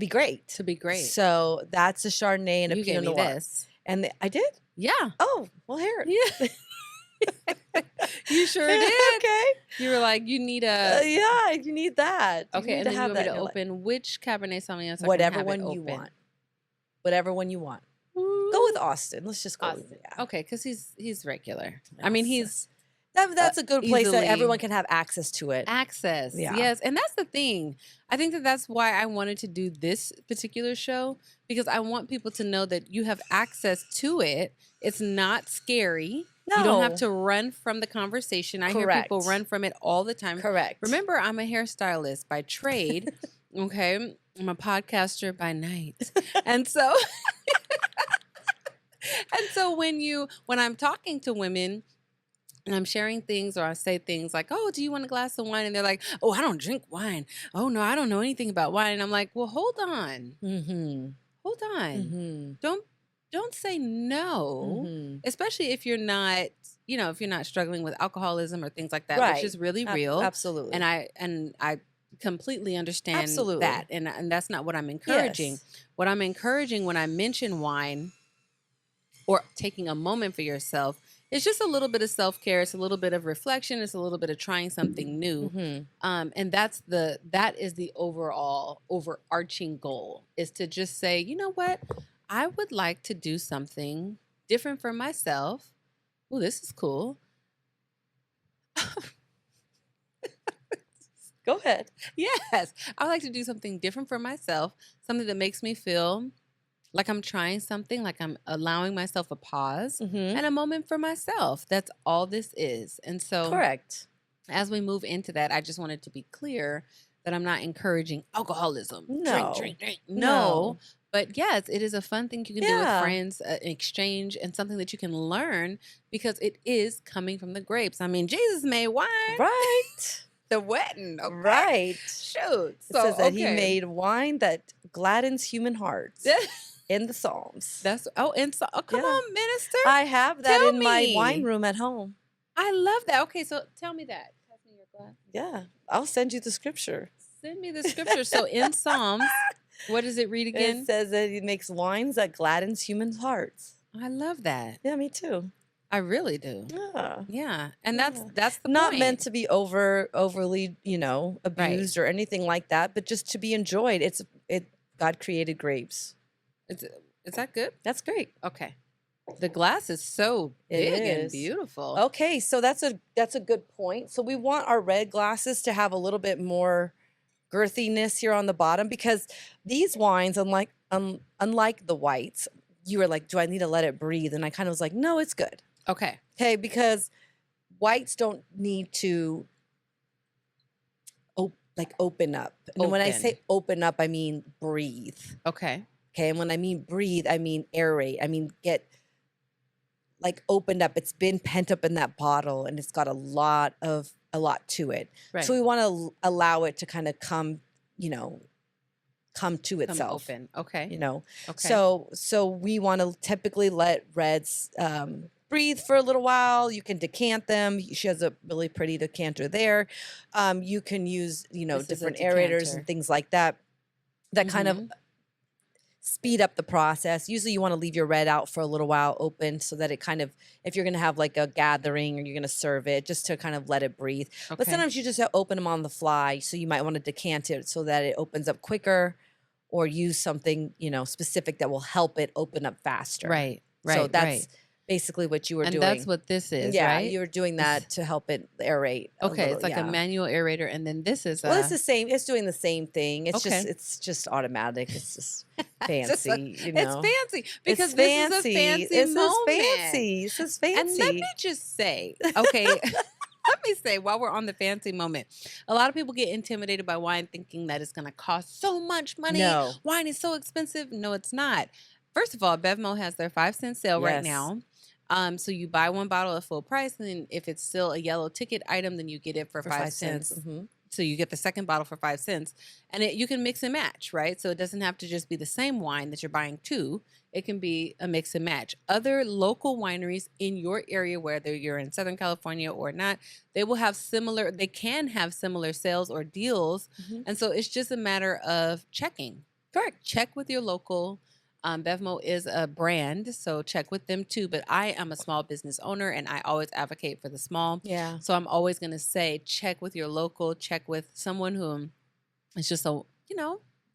great. To be great. So that's a Chardonnay and a You Pinot gave me Noir. this. And I did? Yeah. Oh, well, here. Yeah. You sure did. Okay. You were like, you need a. Yeah, you need that. You Okay, need and to then you have want me that to in your life. open which Cabernet Sauvignon? So I can Whatever have it one you open? want. Whatever one you want. Go with Austin. Let's just go with Austin. yeah. Okay, because he's regular. I mean, he's That's a good place that easily- everyone can have access to it. access. Yeah. Yes, and that's the thing. I think that's why I wanted to do this particular show, because I want people to know that you have access to it. It's not scary. You don't have No. to run from the conversation. I hear people Correct. run from it all the time. Correct. Remember, I'm a hairstylist by trade. Okay. I'm a podcaster by night. And so when I'm talking to women and I'm sharing things or I say things like, "Oh, do you want a glass of wine?" And they're like, "Oh, I don't drink wine. Oh no, I don't know anything about wine." And I'm like, "Well, hold on. Mhm. Hold on. Mhm. Don't say no, Mhm. especially if you're not, if you're not struggling with alcoholism or things like that, which Right. is really real. And Absolutely. I completely understand that. Absolutely. And that's not what I'm encouraging. Yes. What I'm encouraging when I mention wine or taking a moment for yourself, it's just a little bit of self-care, it's a little bit of reflection, it's a little bit of trying something new. Mhm. And that is the overall overarching goal, is to just say, you know what, I would like to do something different for myself. Oh, this is cool. Go ahead. Yes, I would like to do something different for myself, something that makes me feel like I'm trying something, like I'm allowing myself a pause Mhm. and a moment for myself. That's all this is. And so Correct. as we move into that, I just wanted to be clear that I'm not encouraging alcoholism, drink, No. drink, drink. No. No. But yes, it is a fun thing you can do with Yeah. friends, an exchange, and something that you can learn because it is coming from the grapes. I mean, Jesus made wine, Right. the wedding. Okay. Right. Shoot. It says So, that he okay. made wine that gladdens human hearts in the Psalms. And so, oh, come Yeah. on, minister. I have that Tell in my wine me. room at home. I love that. Okay, so tell me that. Pass me your glass. Yeah. I'll send you the scripture. Send me the scripture. So in Psalms, what does it read It again? says that he makes wines that gladdens human hearts. I love that. Yeah, me too. I really do. Yeah. Yeah. And Yeah. that's the Not meant point. to be overly, Right. abused or anything like that, but just to be enjoyed. God created grapes. Is, is that good? That's great. Okay. The glass is so It big and is. beautiful. Okay, so that's a good point. So we want our red glasses to have a little bit more girthiness here on the bottom because these wines, unlike the whites, you were like, "Do I need to let it breathe?" And I kind of was like, "No, it's good." Okay. Okay, because whites don't need to open up. And when I Open. say open up, I mean breathe. Okay. Okay, and when I mean breathe, I mean aerate. I mean get opened up. It's been pent up in that bottle and it's got a lot to it. Right. So we want to allow it to kind of come to Come itself. open. Okay. Okay. So we want to typically let reds breathe for a little while. You can decant them. She has a really pretty decanter there. You can use This is a different aerators decanter. and things like that kind of speed up the process. Usually you want to leave your red out for a little while open so that it kind of, if you're going to have like a gathering or you're going to serve it, just to kind of let it breathe. But Okay. sometimes you just open them on the fly. So you might want to decant it so that it opens up quicker or use something, specific that will help it open up faster. Right. So Right. that's Right. basically what you were And doing. that's what this is, Yeah, right? you were doing that to help it aerate. Okay, little, it's like a yeah. manual aerator, and then this is Well, it's the same. It's doing the same thing. It's Okay. just automatic. It's just Just fancy, It's fancy because It's this is a fancy This moment. is fancy. This is fancy. And let me just say, okay, let me say while we're on the fancy moment, a lot of people get intimidated by wine thinking that it's going to cost so much money. No. Wine is so expensive. No, it's not. First of all, Bevmo has their 5-cent sale right Yes. now. So you buy one bottle at full price, and then if it's still a yellow ticket item, then you get it for 5 cents. Mhm. So you get the second bottle for 5 cents, and you can mix and match, right? So it doesn't have to just be the same wine that you're buying two. It can be a mix and match. Other local wineries in your area, whether you're in Southern California or not, they can have similar sales or deals. Mhm. And so it's just a matter of checking. Correct. Check with your local. Bevmo is a brand, so check with them too. But I am a small business owner, and I always advocate for the small. Yeah. So I'm always going to say, check with your local, check with someone who is just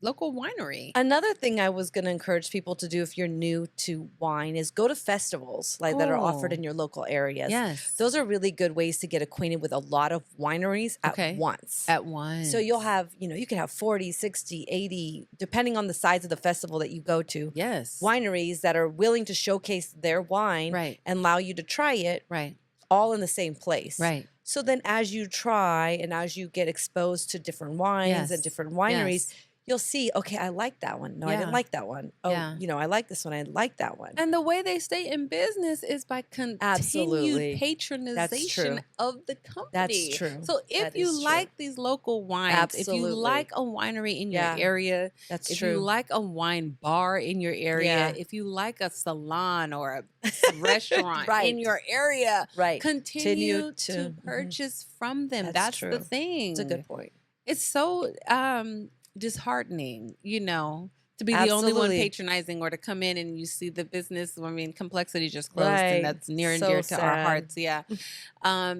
local winery. Another thing I was going to encourage people to do if you're new to wine is go to festivals like that are offered Oh, in your local areas. yes. Those are really good ways to get acquainted with a lot of wineries at Okay. once. At So you'll once. have, you can have 40, 60, 80, depending on the size of the festival that you go to, Yes. wineries that are willing to showcase their wine Right. and allow you to try it Right. all in the same place. Right. So then as you try and as you get exposed to different wines and Yes. different wineries, Yes. you'll see, okay, I like that one. No, I didn't Yeah. like that one. Oh, Yeah. I like this one. I like that one. And the way they stay in business is by continued Absolutely. That's patronization true. of the That's company. true. So if That you is true. like these local wines, if you like Absolutely. a winery in your Yeah, area, that's if you true. like a wine bar in your area, Yeah. if you like a salon or a restaurant in Right. your area, Right. Continue continue to to, purchase from them. that's That's the true. It's a thing. good point. It's so disheartening, to be the only one Absolutely. patronizing or to come in and you see the business. I mean, complexity just closed, and Right. that's near and So dear to our sad. hearts. Yeah.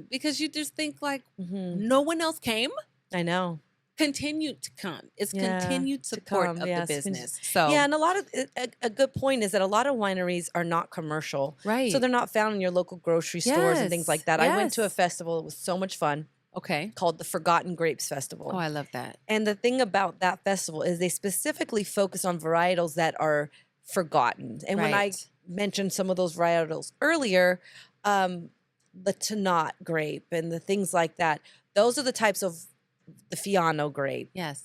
Because you just think like Hmm. no one else came. I know. Continue to come. It's Yeah, continued to support come. of the Yes. business. Yeah, So and a lot of a good point is that a lot of wineries are not commercial. So right. they're not found in your local grocery stores and things Yes. like that. I went to a Yes. festival. It was so much fun Okay. called the Forgotten Grapes Oh, Festival. I love that. And the thing about that festival is they specifically focus on varietals that are forgotten. And when I Right. mentioned some of those varietals earlier, um, the Tannat grape and the things like that, those are the types of the Fiano grape. Yes.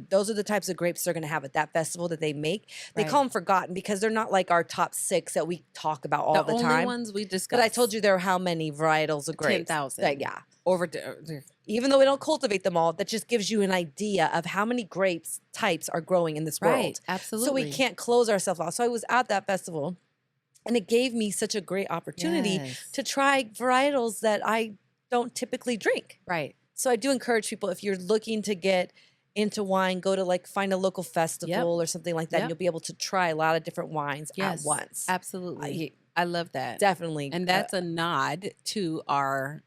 Those are the types of grapes they're going to have at that festival that they make. They Right. call them forgotten because they're not like our top 6 that we talk about all The the only time. ones we But I told discuss. you there are how many varietals of grapes? 10,000. Yeah. Over Even though we don't cultivate them all, that just gives you an idea of how many grapes types are growing in this right. world. So Absolutely. we can't close ourselves off. So I was at that festival and it gave me such a great opportunity Yes. to try varietals that I don't typically drink. Right. So I do encourage people, if you're looking to get into wine, go to find a local festival or something like that, and Yep. you'll be able to try a lot of different wines at Yes. once. Absolutely. I love that. Definitely. And that's a nod to our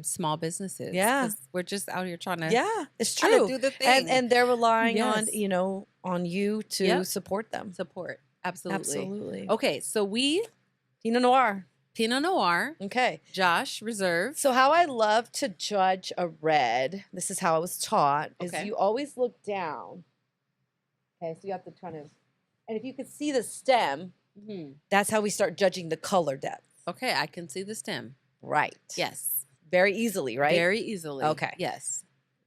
small businesses. Yeah. 'Cause we're just out here trying to Yeah, it's trying to true. do the thing. And they're relying on, Yes. on you to Yep. support them. Support. Absolutely. Absolutely. Okay, so we Pinot Noir. Pinot Noir, Okay. Josh Reserve. So how I love to judge a red, this is how I was taught, is Okay. you always look down. Okay, so you have to kind of, and if you could see the stem, that's how we start judging the color depth. Okay, I can see the stem. Right. Yes. Very easily, right? Very easily. Okay. Yes.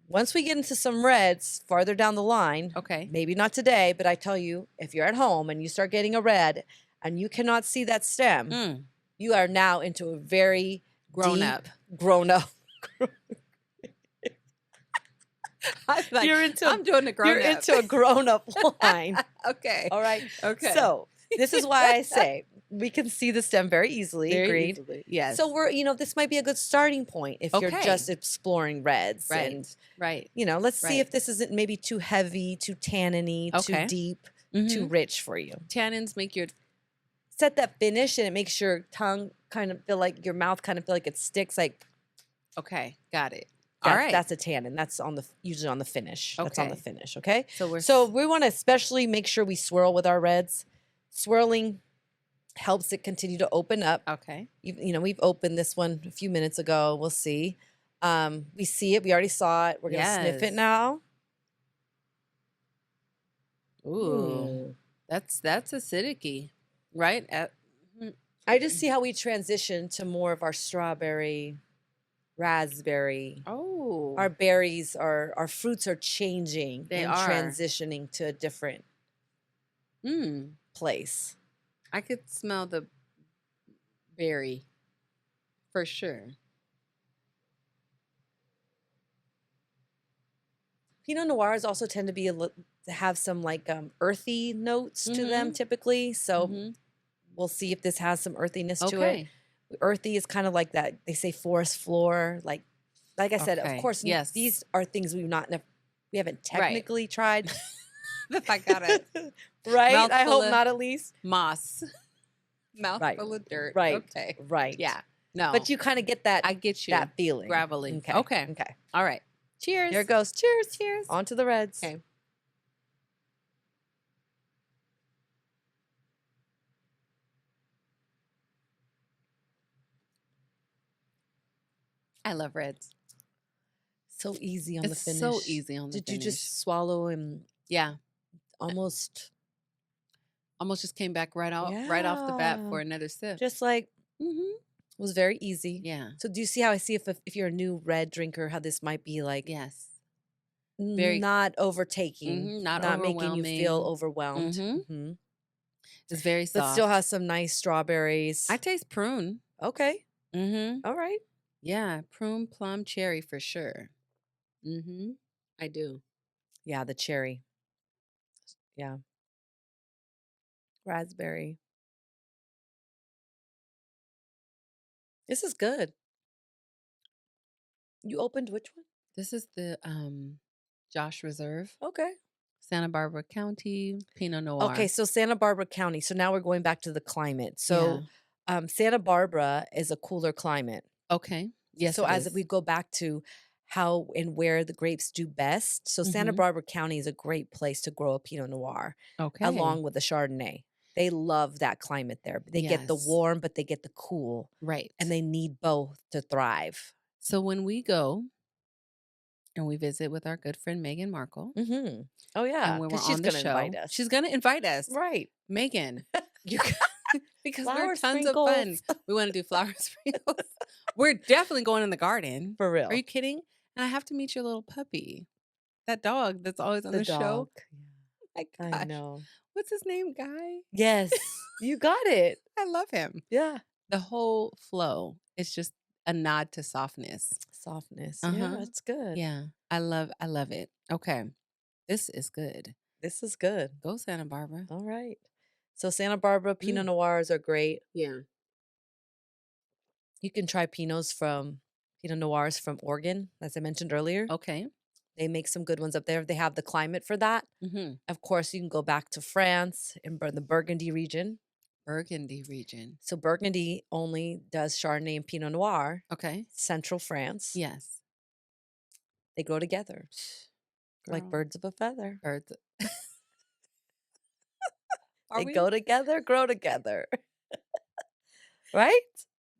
Once we get into some reds farther down the line, Okay. maybe not today, but I tell you, if you're at home and you start getting a red and you cannot see that stem, you are now into a very Grown deep, up. grown up. I'm like, I'm doing a grown You're up. into a grown up wine. Okay. All right. Okay. So this is why I say we can see the stem very easily. Very agreed. easily. Yes. So this might be a good starting point if you're Okay. just exploring reds. Right. And, Right. let's see Right. if this isn't maybe too heavy, too tanniny, Okay. too deep, Mhm. too rich for you. Tannins make your Set that finish and it makes your tongue kind of feel like your mouth kind of feel like it sticks like okay. Got it. All right. that's a tannin. That's usually on the finish. That's on the Okay. finish, okay? So we want to especially make sure we swirl with our reds. Swirling helps it continue to open up. okay. We've opened this one a few minutes ago. We'll see. We see it. We already saw it. We're going to sniff Yes. it now. Ooh. That's acidic-y, right? I just see how we transition to more of our strawberry, raspberry. Oh. Our berries, our fruits are changing They and are. transitioning to a different place. I could smell the berry for sure. Pinot Noirs also tend to be to have some earthy notes to them typically. So we'll see if this has some earthiness to it. Okay. Earthy is kind of like that. They say forest floor. Like I said, Okay, of course, yes. these are things we haven't Right. technically tried. If I got it. Right? I Mouthful hope of not at least. Moss. Mouth Right. full of dirt. Right. Okay. Right. Yeah. No. But you kind of get that I get you. that feeling. Gravelly. Okay. Okay. Okay. All right. Cheers. Here it goes. Cheers. Cheers. On to the reds. Okay. I love reds. So easy on the It's so finish. easy on the Did you finish. just swallow and Yeah. almost Almost just came back right off the bat yeah, for another sip. just like Mhm. was very easy. Yeah. So do you see how I see if you're a new red drinker, how this might be like Yes. Very not overtaking, not not making you feel overwhelming. overwhelmed. Mhm. Mhm. It's very But still soft. has some nice I strawberries. taste prune. Okay. Mhm. All right. Yeah, prune, plum, cherry for sure. Mhm. I do. Yeah, the cherry. Yeah. Raspberry. This is good. You opened which one? This is the Josh Reserve, Okay. Santa Barbara County Pinot Okay, Noir. so Santa Barbara County. So now we're going back to the climate. Yeah. So Santa Barbara is a cooler climate. Okay. Yes, So it as is. we go back to how and where the grapes do best, so Santa Mhm. Barbara County is a great place to grow a Pinot Noir Okay. along with the Chardonnay. They love that climate there. They get the Yes. warm, but they get the cool, and Right. they need both to thrive. So when we go and we visit with our good friend Meghan Markle, Mhm. Oh and yeah, when we're because she's on the gonna invite show, us. she's gonna invite us. Right. Megan, you because we're Flower tons of fun. sprinkles. We want to do flower sprinkles. We're definitely going in the garden. For Are real. you kidding? And I have to meet your little puppy. That dog that's always on The the show. dog. My I gosh. know. What's his name, Guy? Yes, you got it. I love him. Yeah. The whole flow is just a nod to softness. Softness. Yeah, Uh-huh. it's good. Yeah. I love it. Okay. This is good. This is good. Go Santa Barbara. All right. So Santa Barbara Pinot Mm. Noirs are great. Yeah. You can try Pinot Noirs from Oregon, as I mentioned earlier. Okay. They make some good ones up there. They have the climate for that. Mm-hmm. Of course, you can go back to France and the Burgundy region. Burgundy region. So Burgundy only does Chardonnay and Pinot Noir. Okay. Central France. Yes. They go together like Girl. birds of a feather. Birds. Are They we? go together, grow together. Right?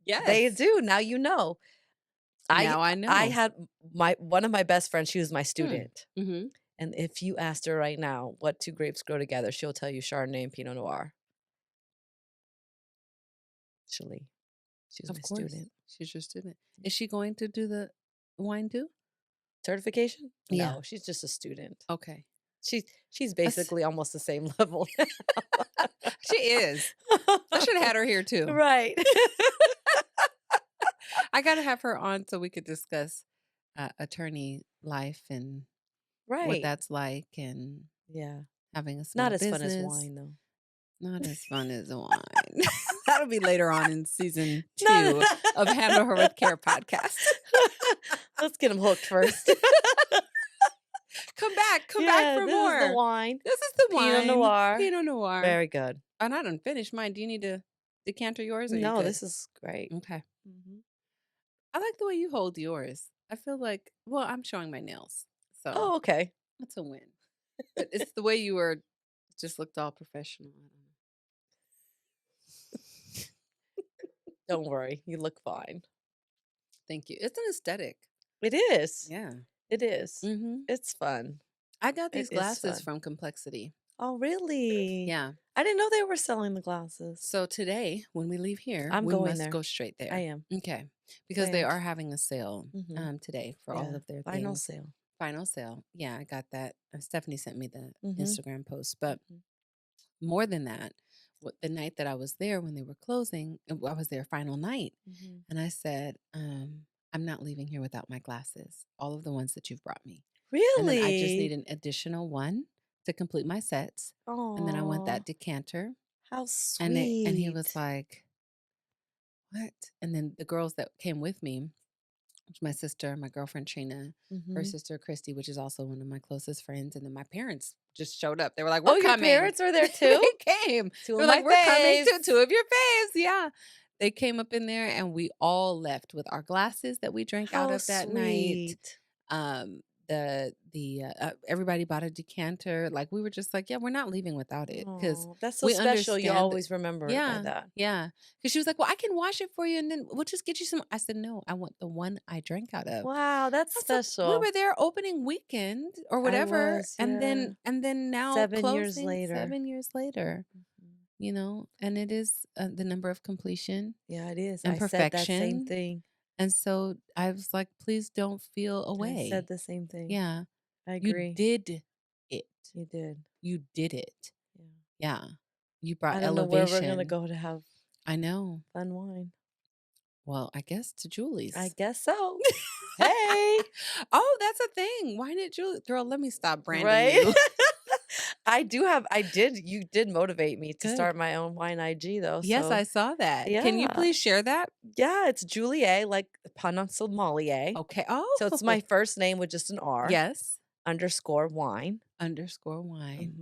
Yes. They do. Now you know. Now I I know. had one of my best friends, she was my student. Mm-hmm. And if you asked her right now what two grapes grow together, she'll tell you Chardonnay and Pinot Noir. Actually, she was Of my course. student. She's your student. Is she going to do the wine too? Certification? Yeah. No, she's just a student. Okay. She's basically almost the same level. She is. I should have had her here too. Right. I got to have her on so we could discuss attorney life and what Right. that's like and Yeah. having a small Not as business. fun as wine, though. Not as fun as wine. That'll be later on in season 2 No. of Handle Her With Care podcast. Let's get them hooked first. Come back for this more. is the wine. This is the Pinot wine. Noir. Pinot Noir. Very good. And I done finished mine. Do you need to decanter yours? Or you No, good? this is great. Okay. Mm-hmm. I like the way you hold yours. I feel like, well, I'm showing my nails. So Oh, okay. that's a win. But it's the way you were just looked all professional. I don't know. Don't worry. You look fine. Thank you. It's an aesthetic. It is. Yeah. It is. Mm-hmm. It's fun. I got these It is glasses fun. from Complexity. Oh, really? Yeah. I didn't know they were selling the glasses. So today, when we leave here, I'm we going must there. go straight there. I am. Okay. Because they Planned. are having a sale Mhm. today for all Yeah. of their Final things. sale. Final sale. Yeah, I got that. Stephanie sent me the Mhm. Instagram post. But Mhm. more than that, the night that I was there when they were closing, I was their final night. Mhm. And I said, I'm not leaving here without my glasses, all of the ones that you've brought me. And then I just need Really? an additional one to complete my sets. And then I want Oh, that decanter. how And he sweet. was like, what? And then the girls that came with me, my sister, my girlfriend Trina, her Mhm. sister Christy, which is also one of my closest friends, and then my parents just showed up. They were like, Oh, "We're your coming." parents were there They too? came. Two They of were like, my "We're coming too." faves. 2 of your faves, yeah. They came up in there, and we all left with our glasses that we drank out How of that night. sweet. everybody bought a decanter. Like we were just like, yeah, we're not leaving without it because Oh, that's so we special. You understand. always remember it by Yeah, that. yeah. Because she was like, well, I can wash it for you, and then we'll just get you some. I said, no, I want the one I drank out of. Wow, that's I said we special. were there opening weekend or I whatever, was, and yeah. then now 7 years closing later. 7 years later. Mhm. And it is the number of completion Yeah, it is. and I said that same perfection. thing. And so I was like, please don't feel I said away. the same thing. Yeah. I You agree. did it. You did. You did it. Yeah. Yeah. You I brought don't know where we're gonna elevation. go to have I know. fun wine. Well, I guess to I Julie's. guess so. Hey, Oh, that's a thing. Why did Julie? Girl, let me stop branding right? you. You did motivate me to Good. start my own wine IG though. Yes, So I saw that. Can you yeah. please share that? Yeah, it's Julie, like sommelier. Okay. So it's Oh, my first name with just an R yes. underscore wine. Underscore wine.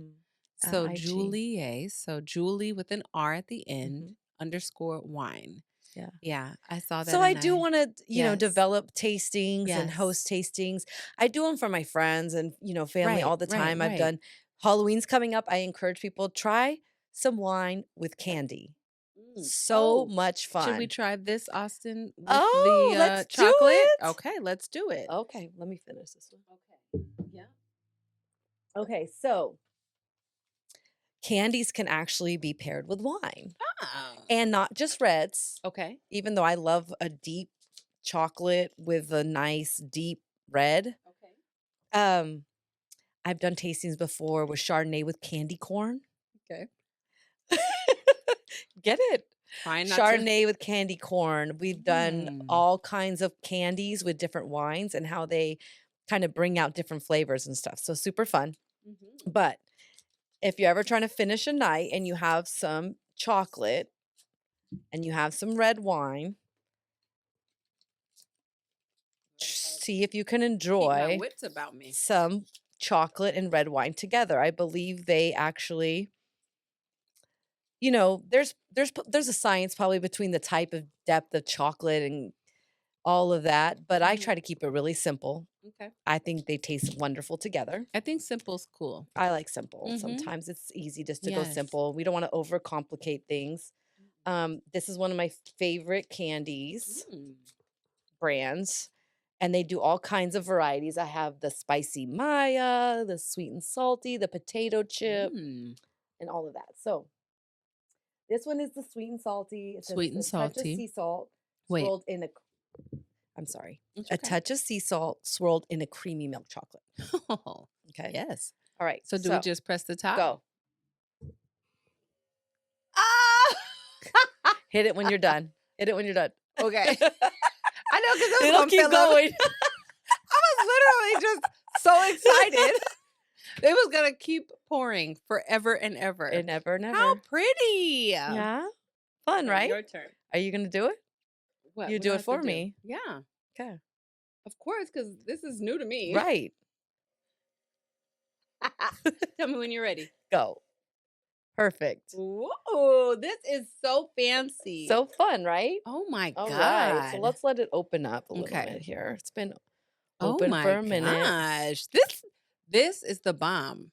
Mhm. So IG. Julie, so Julie with an R at the end, Mhm. underscore wine. Yeah. Yeah, I saw that So I and do want to, yes, develop tastings and host yes. tastings. I do them for my friends and, family Right, all the right, time. I've right. done Halloween's coming up. I encourage people try some wine with candy. So Oh, much should we fun. try this, Austin, with Oh, the let's do chocolate? it. Okay, let's do it. Okay, let me finish this one. Okay. Yeah. Okay, so candies can actually be paired with wine Oh. and not just reds, Okay. even though I love a deep chocolate with a nice deep red. Okay. Um, I've done tastings before with Chardonnay with candy corn. Okay. Get it? Trying not to. Chardonnay with candy corn. We've done Mm. all kinds of candies with different wines and how they kind of bring out different flavors and stuff. So super fun. Mhm. But if you're ever trying to finish a night and you have some chocolate and you have some red wine, see if you can Keep my enjoy wits about me. some chocolate and red wine together. I believe they actually, there's a science probably between the type of depth of chocolate and all of that, but I Mhm. try to keep it really simple. Okay. I think they taste wonderful together. I think simple's cool. I like simple. Mhm. Sometimes it's easy just to go Yes. simple. We don't want to overcomplicate things. This is one of my favorite candies Mm. brands, and they do all kinds of varieties. I have the spicy Maya, the sweet and salty, the potato chip, Mm. and all of that. So this one is the sweet and salty. It says Sweet and a touch of salty. sea salt Wait, swirled in a. I'm sorry, it's a okay. touch of sea salt swirled in a creamy milk chocolate. Oh, Okay. yes. All right. So do we So just press the top? go. Ah! Hit it when you're done. Hit it when you're done. Okay. I know because it was It'll gonna keep fill up. going. I was literally just so excited. It was gonna keep pouring forever and ever. And never, How never. pretty. Yeah. Fun, Okay, right? your turn. Are you gonna do it? What? You What do do I it have to for do? me. Yeah, Okay. of course, because this is new to me. Right. Tell me when you're ready. Go. Perfect. Whoa, this is so fancy. So fun, right? Oh my All right. So God. let's let it open up a little Okay. bit here. It's been Oh open for my a minute. gosh. This is the bomb.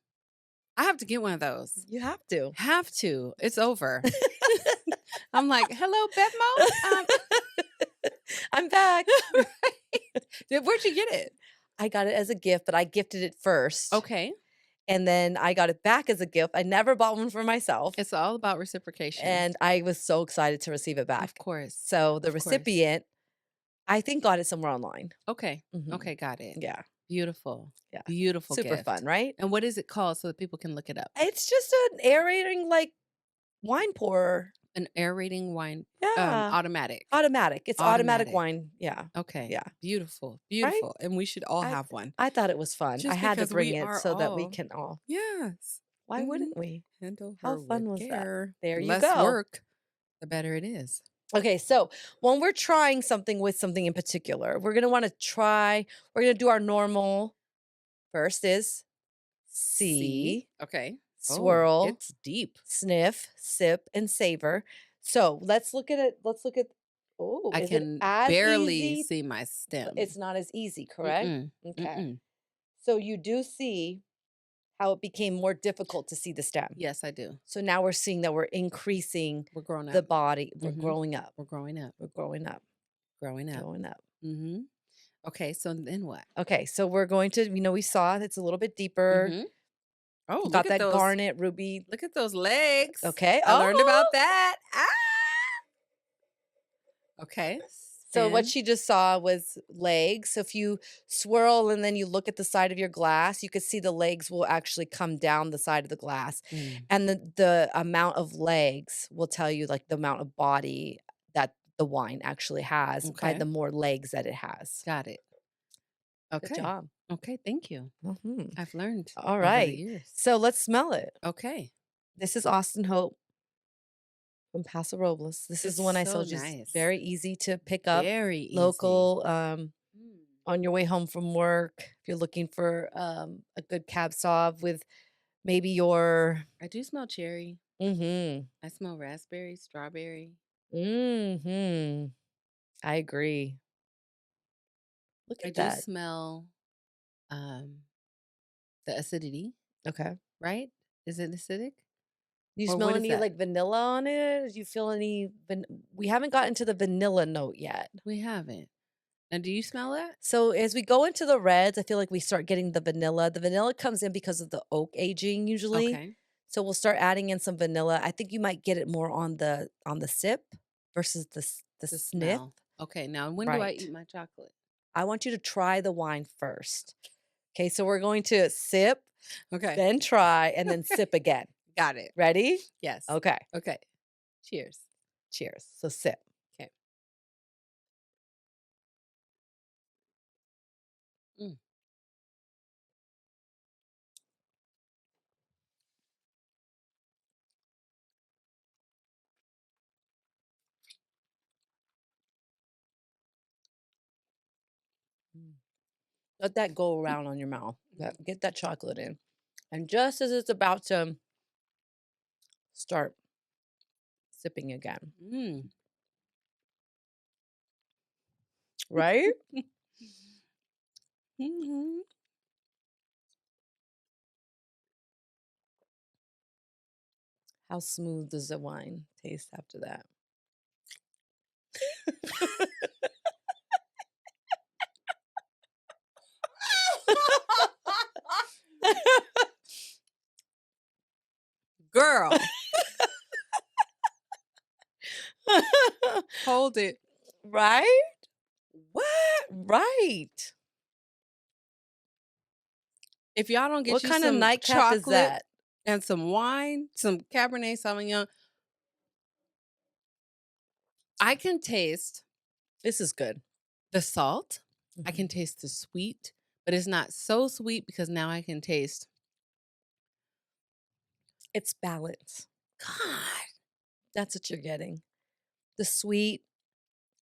I have to get one of those. You have to. Have to. It's over. I'm like, hello, Bevmo. I'm back. Where'd you get it? I got it as a gift, but I gifted it first. Okay. And then I got it back as a gift. I never bought one for myself. It's all about reciprocation. And I was so excited to receive it back. Of course. So the Of course. recipient, I think, got it somewhere online. Okay. Mhm. Okay, got it. Yeah. Beautiful. Yeah. Beautiful Super gift. fun, right? And what is it called so that people can look it up? It's just an aerating like wine pourer. An aerating wine Yeah. automatic. Automatic. It's automatic Automatic. wine. Yeah. Okay. Yeah. Beautiful. Right? Beautiful. And we should all I have one. I thought it was fun. Just I had to because bring we it are so that we all- can all. Yes. Why Mhm. wouldn't we? Handle How her fun with was that? care. There you Less go. work, the better it is. Okay, so when we're trying something with something in particular, we're gonna want to we're gonna do our normal. First is see, Okay. swirl, Oh, it's deep. sniff, sip, and savor. So let's look at it. Let's look at. Oh, I is it can as barely easy? see my stem. It's not as easy, correct? Mm-mm. Okay. Mm-mm. So you do see how it became more difficult to see the stem. Yes, I do. So now we're seeing that we're increasing We're growing the up. body. We're Mhm. growing up. We're growing up. We're growing up. Growing up. Growing up. Mhm. Okay, so then what? Okay, so we're going to, we saw it's a little bit deeper. Mhm. Oh, Got that garnet ruby. look at those legs. Okay. I learned about Oh, that. Ah! Okay. so what Spin. she just saw was legs. So if you swirl and then you look at the side of your glass, you could see the legs will actually come down the side of the glass. Mm, And the amount of legs will tell you like the amount of body that the wine actually has by okay. the more legs that it has. Got it. Good Okay. job. Okay, thank you. Mhm. I've learned All over the right. years. So let's smell it. Okay. This is Austin Hope from Paso Robles. This is It's the one I so sold you. It's nice. very easy to pick up, Very easy. local, Mm. on your way home from work. If you're looking for a good cab sauv with maybe your I do smell cherry. mhm. I smell raspberry, strawberry. Mhm. I agree. Look I at do that. smell um the acidity, Okay. right? Is it acidic? Do you Or smell what is any that? like vanilla on it? Do you feel any we haven't gotten to the vanilla note yet. We haven't. And do you smell that? So as we go into the reds, I feel like we start getting the vanilla. The vanilla comes in because of the oak aging usually. Okay. So we'll start adding in some vanilla. I think you might get it more on the sip versus the The sniff. smell. Okay. Now, when do I Right. eat my chocolate? I want you to try the wine first. Okay, so we're going to sip, Okay. then try, and then sip again. Got it. Ready? Yes. Okay. Okay. Cheers. Cheers. So sip. Okay. Mm. Mm. Let that go around on your mouth. Get that chocolate in. And just as it's about to start sipping again, Mm. right? Mhm. How smooth does the wine taste after that? Girl, hold it. Right? What? Right. If y'all don't get What you kind of some nightcap is chocolate that? and some wine, some Cabernet Sauvignon, I can taste This is good. the salt. I Mhm. can taste the sweet, but it's not so sweet because now I can taste It's balance. God. That's what you're getting. The sweet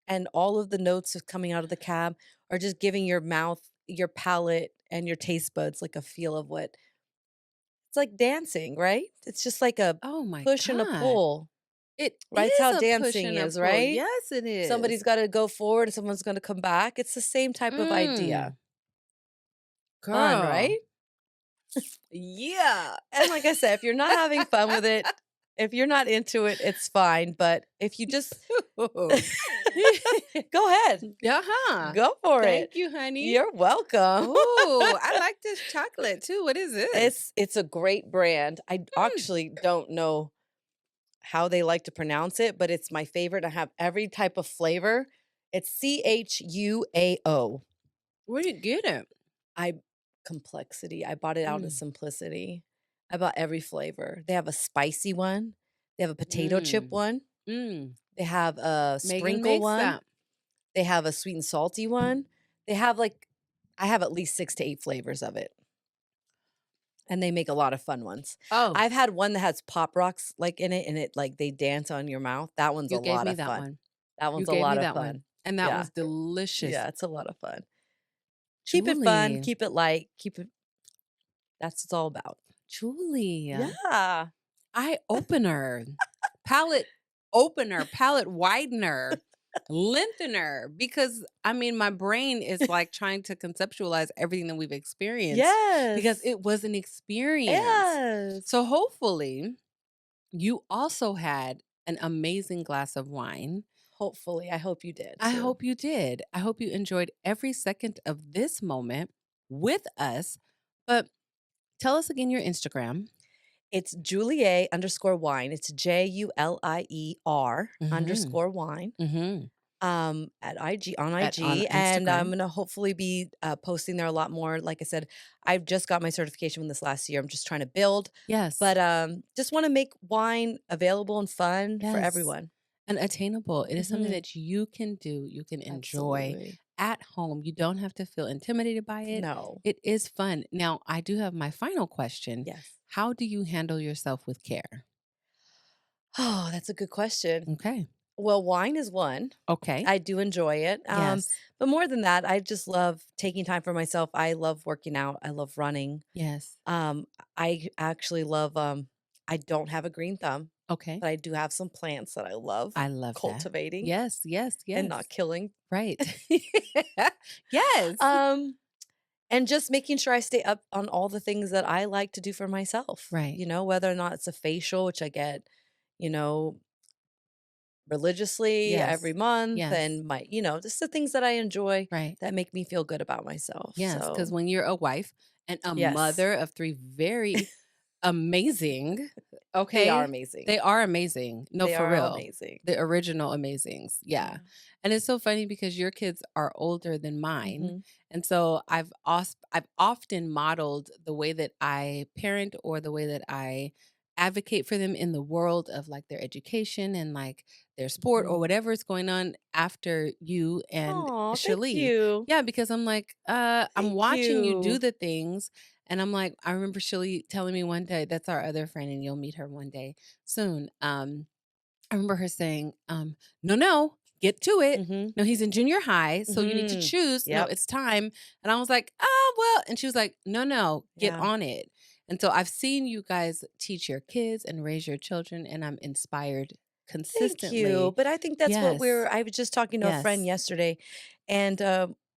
and all of the notes of coming out of the cab are just giving your mouth, your palate, and your taste buds like a feel of what it's like dancing, right? It's just like a Oh my push and a God. pull, It right? It's is how a push dancing and a is, pull. right? Yes, it Somebody's is. got to go forward and someone's going to come back. It's the same type of idea. Mm, Fun, right? girl. Yeah. And like I said, if you're not having fun with it, if you're not into it, it's fine. But if you just go ahead, Uh-huh. go for it. Thank you, honey. You're welcome. Oh, I like this chocolate too. What is this? It's a great brand. I Mm. actually don't know how they like to pronounce it, but it's my favorite. I have every type of flavor. It's CHUAO. Where do you get it? I complexity. I bought it out of Mm. simplicity. I bought every flavor. They have a spicy one. They have a potato chip Mm. one. Mm. They have a Megan sprinkle makes one. that. They have a sweet and salty one. They have like I have at least 6 to 8 flavors of it. And they make a lot of fun ones. Oh, I've had one that has pop rocks like in it and it like they dance on your mouth. That one's a you gave lot me of that fun. one. That You one's a gave lot me of that one. fun. And that Yeah. was delicious. Yeah, it's a lot of fun. Keep it fun, Julie. keep it light, keep it that's what it's all about. Julie. Yeah. Eye opener. Palette opener. Palette widener. lengthener, because I mean, my brain is like trying to conceptualize everything that we've experienced because Yes. it was an experience. Yes. So hopefully you also had an amazing glass of wine. Hopefully, I hope you did I too. hope you did. I hope you enjoyed every second of this moment with us. But tell us again your Instagram. It's Julier_wine. It's JULIER Mhm. underscore wine. Mhm. At IG on At on IG, and I'm Instagram. gonna hopefully be posting there a lot more. Like I said, I've just got my certification this last year. I'm just trying to build, Yes. but just want to make wine available and fun for Yes. everyone. And attainable. It is something Hmm. that you can do, you can enjoy Absolutely. at home. You don't have to feel intimidated by it. No. It is fun. Now, I do have my final question. Yes. How do you handle yourself with care? Oh, that's a good question. Okay. Well, wine is one. Okay. I do enjoy it. Yes. But more than that, I just love taking time for myself. I love working out. I love running. Yes. Um, I actually love, I don't have a green thumb, Okay. but I do have some plants that I love I love that. cultivating Yes. Yes. and not Yes. killing. Right. Yes. Um, and just making sure I stay up on all the things that I like to do for myself, Right. whether or not it's a facial, which I get, you know, religiously every Yes. month, Yes. and just the things that I enjoy Right. that make me feel good about myself. Yes. Because So, when you're a wife and a yes, mother of three very amazing, they are okay? amazing. They are amazing. No, They for are all real. amazing. The original amazings. Yeah. Yeah. And it's so funny because your kids are older than mine. Mhm. And so I've often modeled the way that I parent or the way that I advocate for them in the world of like their education and like their sport or Mhm. whatever is going on after you and Aw, thank Shalee. you. Yeah, because I'm like, I'm Thank watching you do you. the things and I'm like, I remember Shelly telling me one day, that's our other friend, and you'll meet her one day soon. I remember her saying, no, no, get to it. Mhm. No, he's in junior high, so you need to Mhm. choose. No, Yep. it's time. And I was like, oh, well. And she was like, no, no, get Yeah. on it. And so I've seen you guys teach your kids and raise your children, and I'm inspired Thank you. consistently. But I think that's what Yes. I was just talking to a friend Yes. yesterday, and,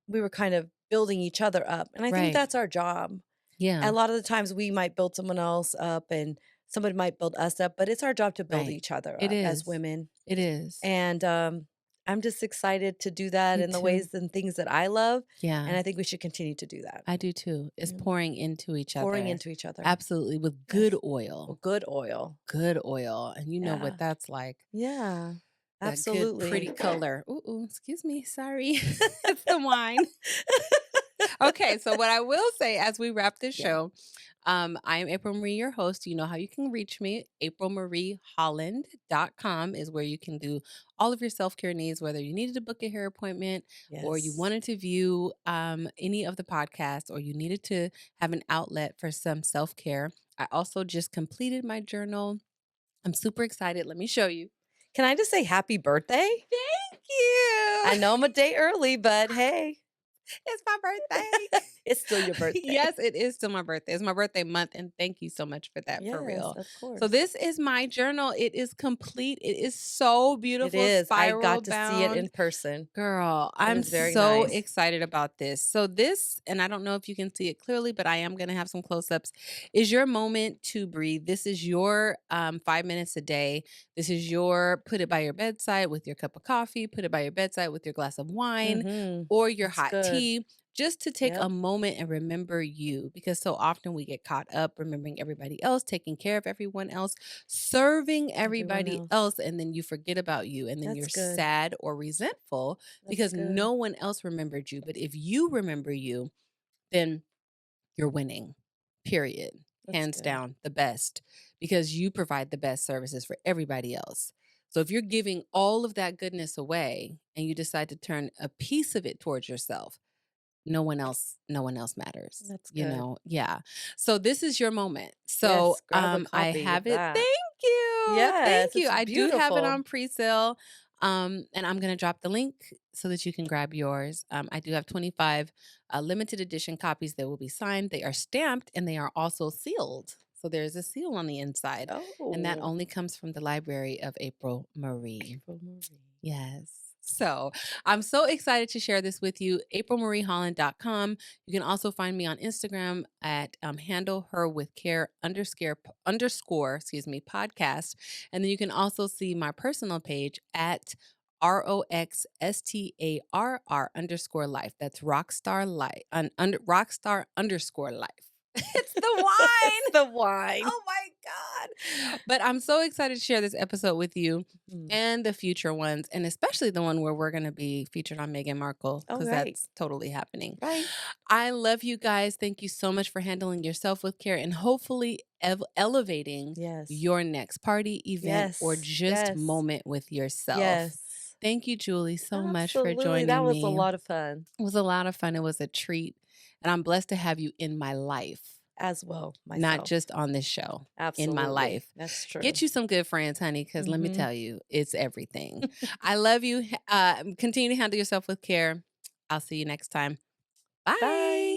we were kind of building each other up, and I think Right. that's our job. A Yeah. lot of the times we might build someone else up and somebody might build us up, but it's our job to build Right. each other It up as is. women. It is. And, I'm just excited to do that Me in the too. ways and things that I love, and Yeah. I think we should continue to do that. I do too. It's Mm. pouring into each Pouring other. into each other. Absolutely. With good Yes. Well, oil. good oil. Good oil. And you know what Yeah. that's like. Yeah. That good, Absolutely. pretty color. Ooh, ooh, excuse me. Sorry. It's the wine. Okay, so what I will say as we wrap this Yeah. show, I am April Marie, your host. You know how you can reach me. AprilMarieHolland.com is where you can do all of your self care needs, whether you needed to book a hair appointment or you Yes. wanted to view any of the podcasts or you needed to have an outlet for some self care. I also just completed my journal. I'm super excited. Let me show you. Can I just say happy birthday? Thank you. I know I'm a day early, but hey, It's my birthday. it's still your birthday. Yes, it is still my birthday. It's my birthday month, and thank you so much for that, for Yes, real. of So course. this is my journal. It is complete. It is so It beautiful, is. I spiral got to see it in bound. person. Girl, It I'm was very so nice. excited about this. So this, and I don't know if you can see it clearly, but I am going to have some close-ups, is your moment to breathe. This is your 5 minutes a day. This is your put it by your bedside with your cup of coffee, put it by your bedside with your glass of wine Mhm. or your That's hot good. tea, just to take a Yep. moment and remember you, because so often we get caught up remembering everybody else, taking care of everyone else, serving Everyone everybody else. else, and then you forget about you, and then That's you're good. sad or resentful That's because good. no one else remembered you. But if you remember you, then you're winning, period. That's Hands good. down, the best, because you provide the best services for everybody else. So if you're giving all of that goodness away and you decide to turn a piece of it towards yourself, no one else matters, That's good. yeah. So this is your moment. So Yes, grab a I copy of have it. that. Thank you, thank Yes, you. it's I do have it beautiful. on pre-sale, and I'm gonna drop the link so that you can grab yours. I do have 25 limited edition copies that will be signed. They are stamped and they are also sealed, so there's a seal on the inside, and that Oh, only comes from the library of April Marie. April Marie. Yes. So I'm so excited to share this with you. AprilMarieHolland.com. You can also find me on Instagram at handle her with care underscore, podcast. And then you can also see my personal page at ROXSTARR underscore life. That's rockstar life, rockstar underscore life. It's the It's wine. the wine. Oh my God. But I'm so excited to share this episode with you Mm. and the future ones, and especially the one where we're going to be featured on Meghan Markle, Oh, because right. that's totally happening. Right. I love you guys. Thank you so much for handling yourself with care and hopefully elevating Yes. your next party, event, or Yes. just Yes. moment with yourself. Yes. Thank you, Julie, so much for Absolutely. That joining was a me. lot of fun It was a lot of fun. It was a treat. And I'm blessed to have you in my life, as well, not myself. just on this show, in my Absolutely. life. That's true. Get you some good friends, honey, because let me Mhm. tell you, it's everything. I love you. Continue to handle yourself with care. I'll see you next time. Bye. Bye.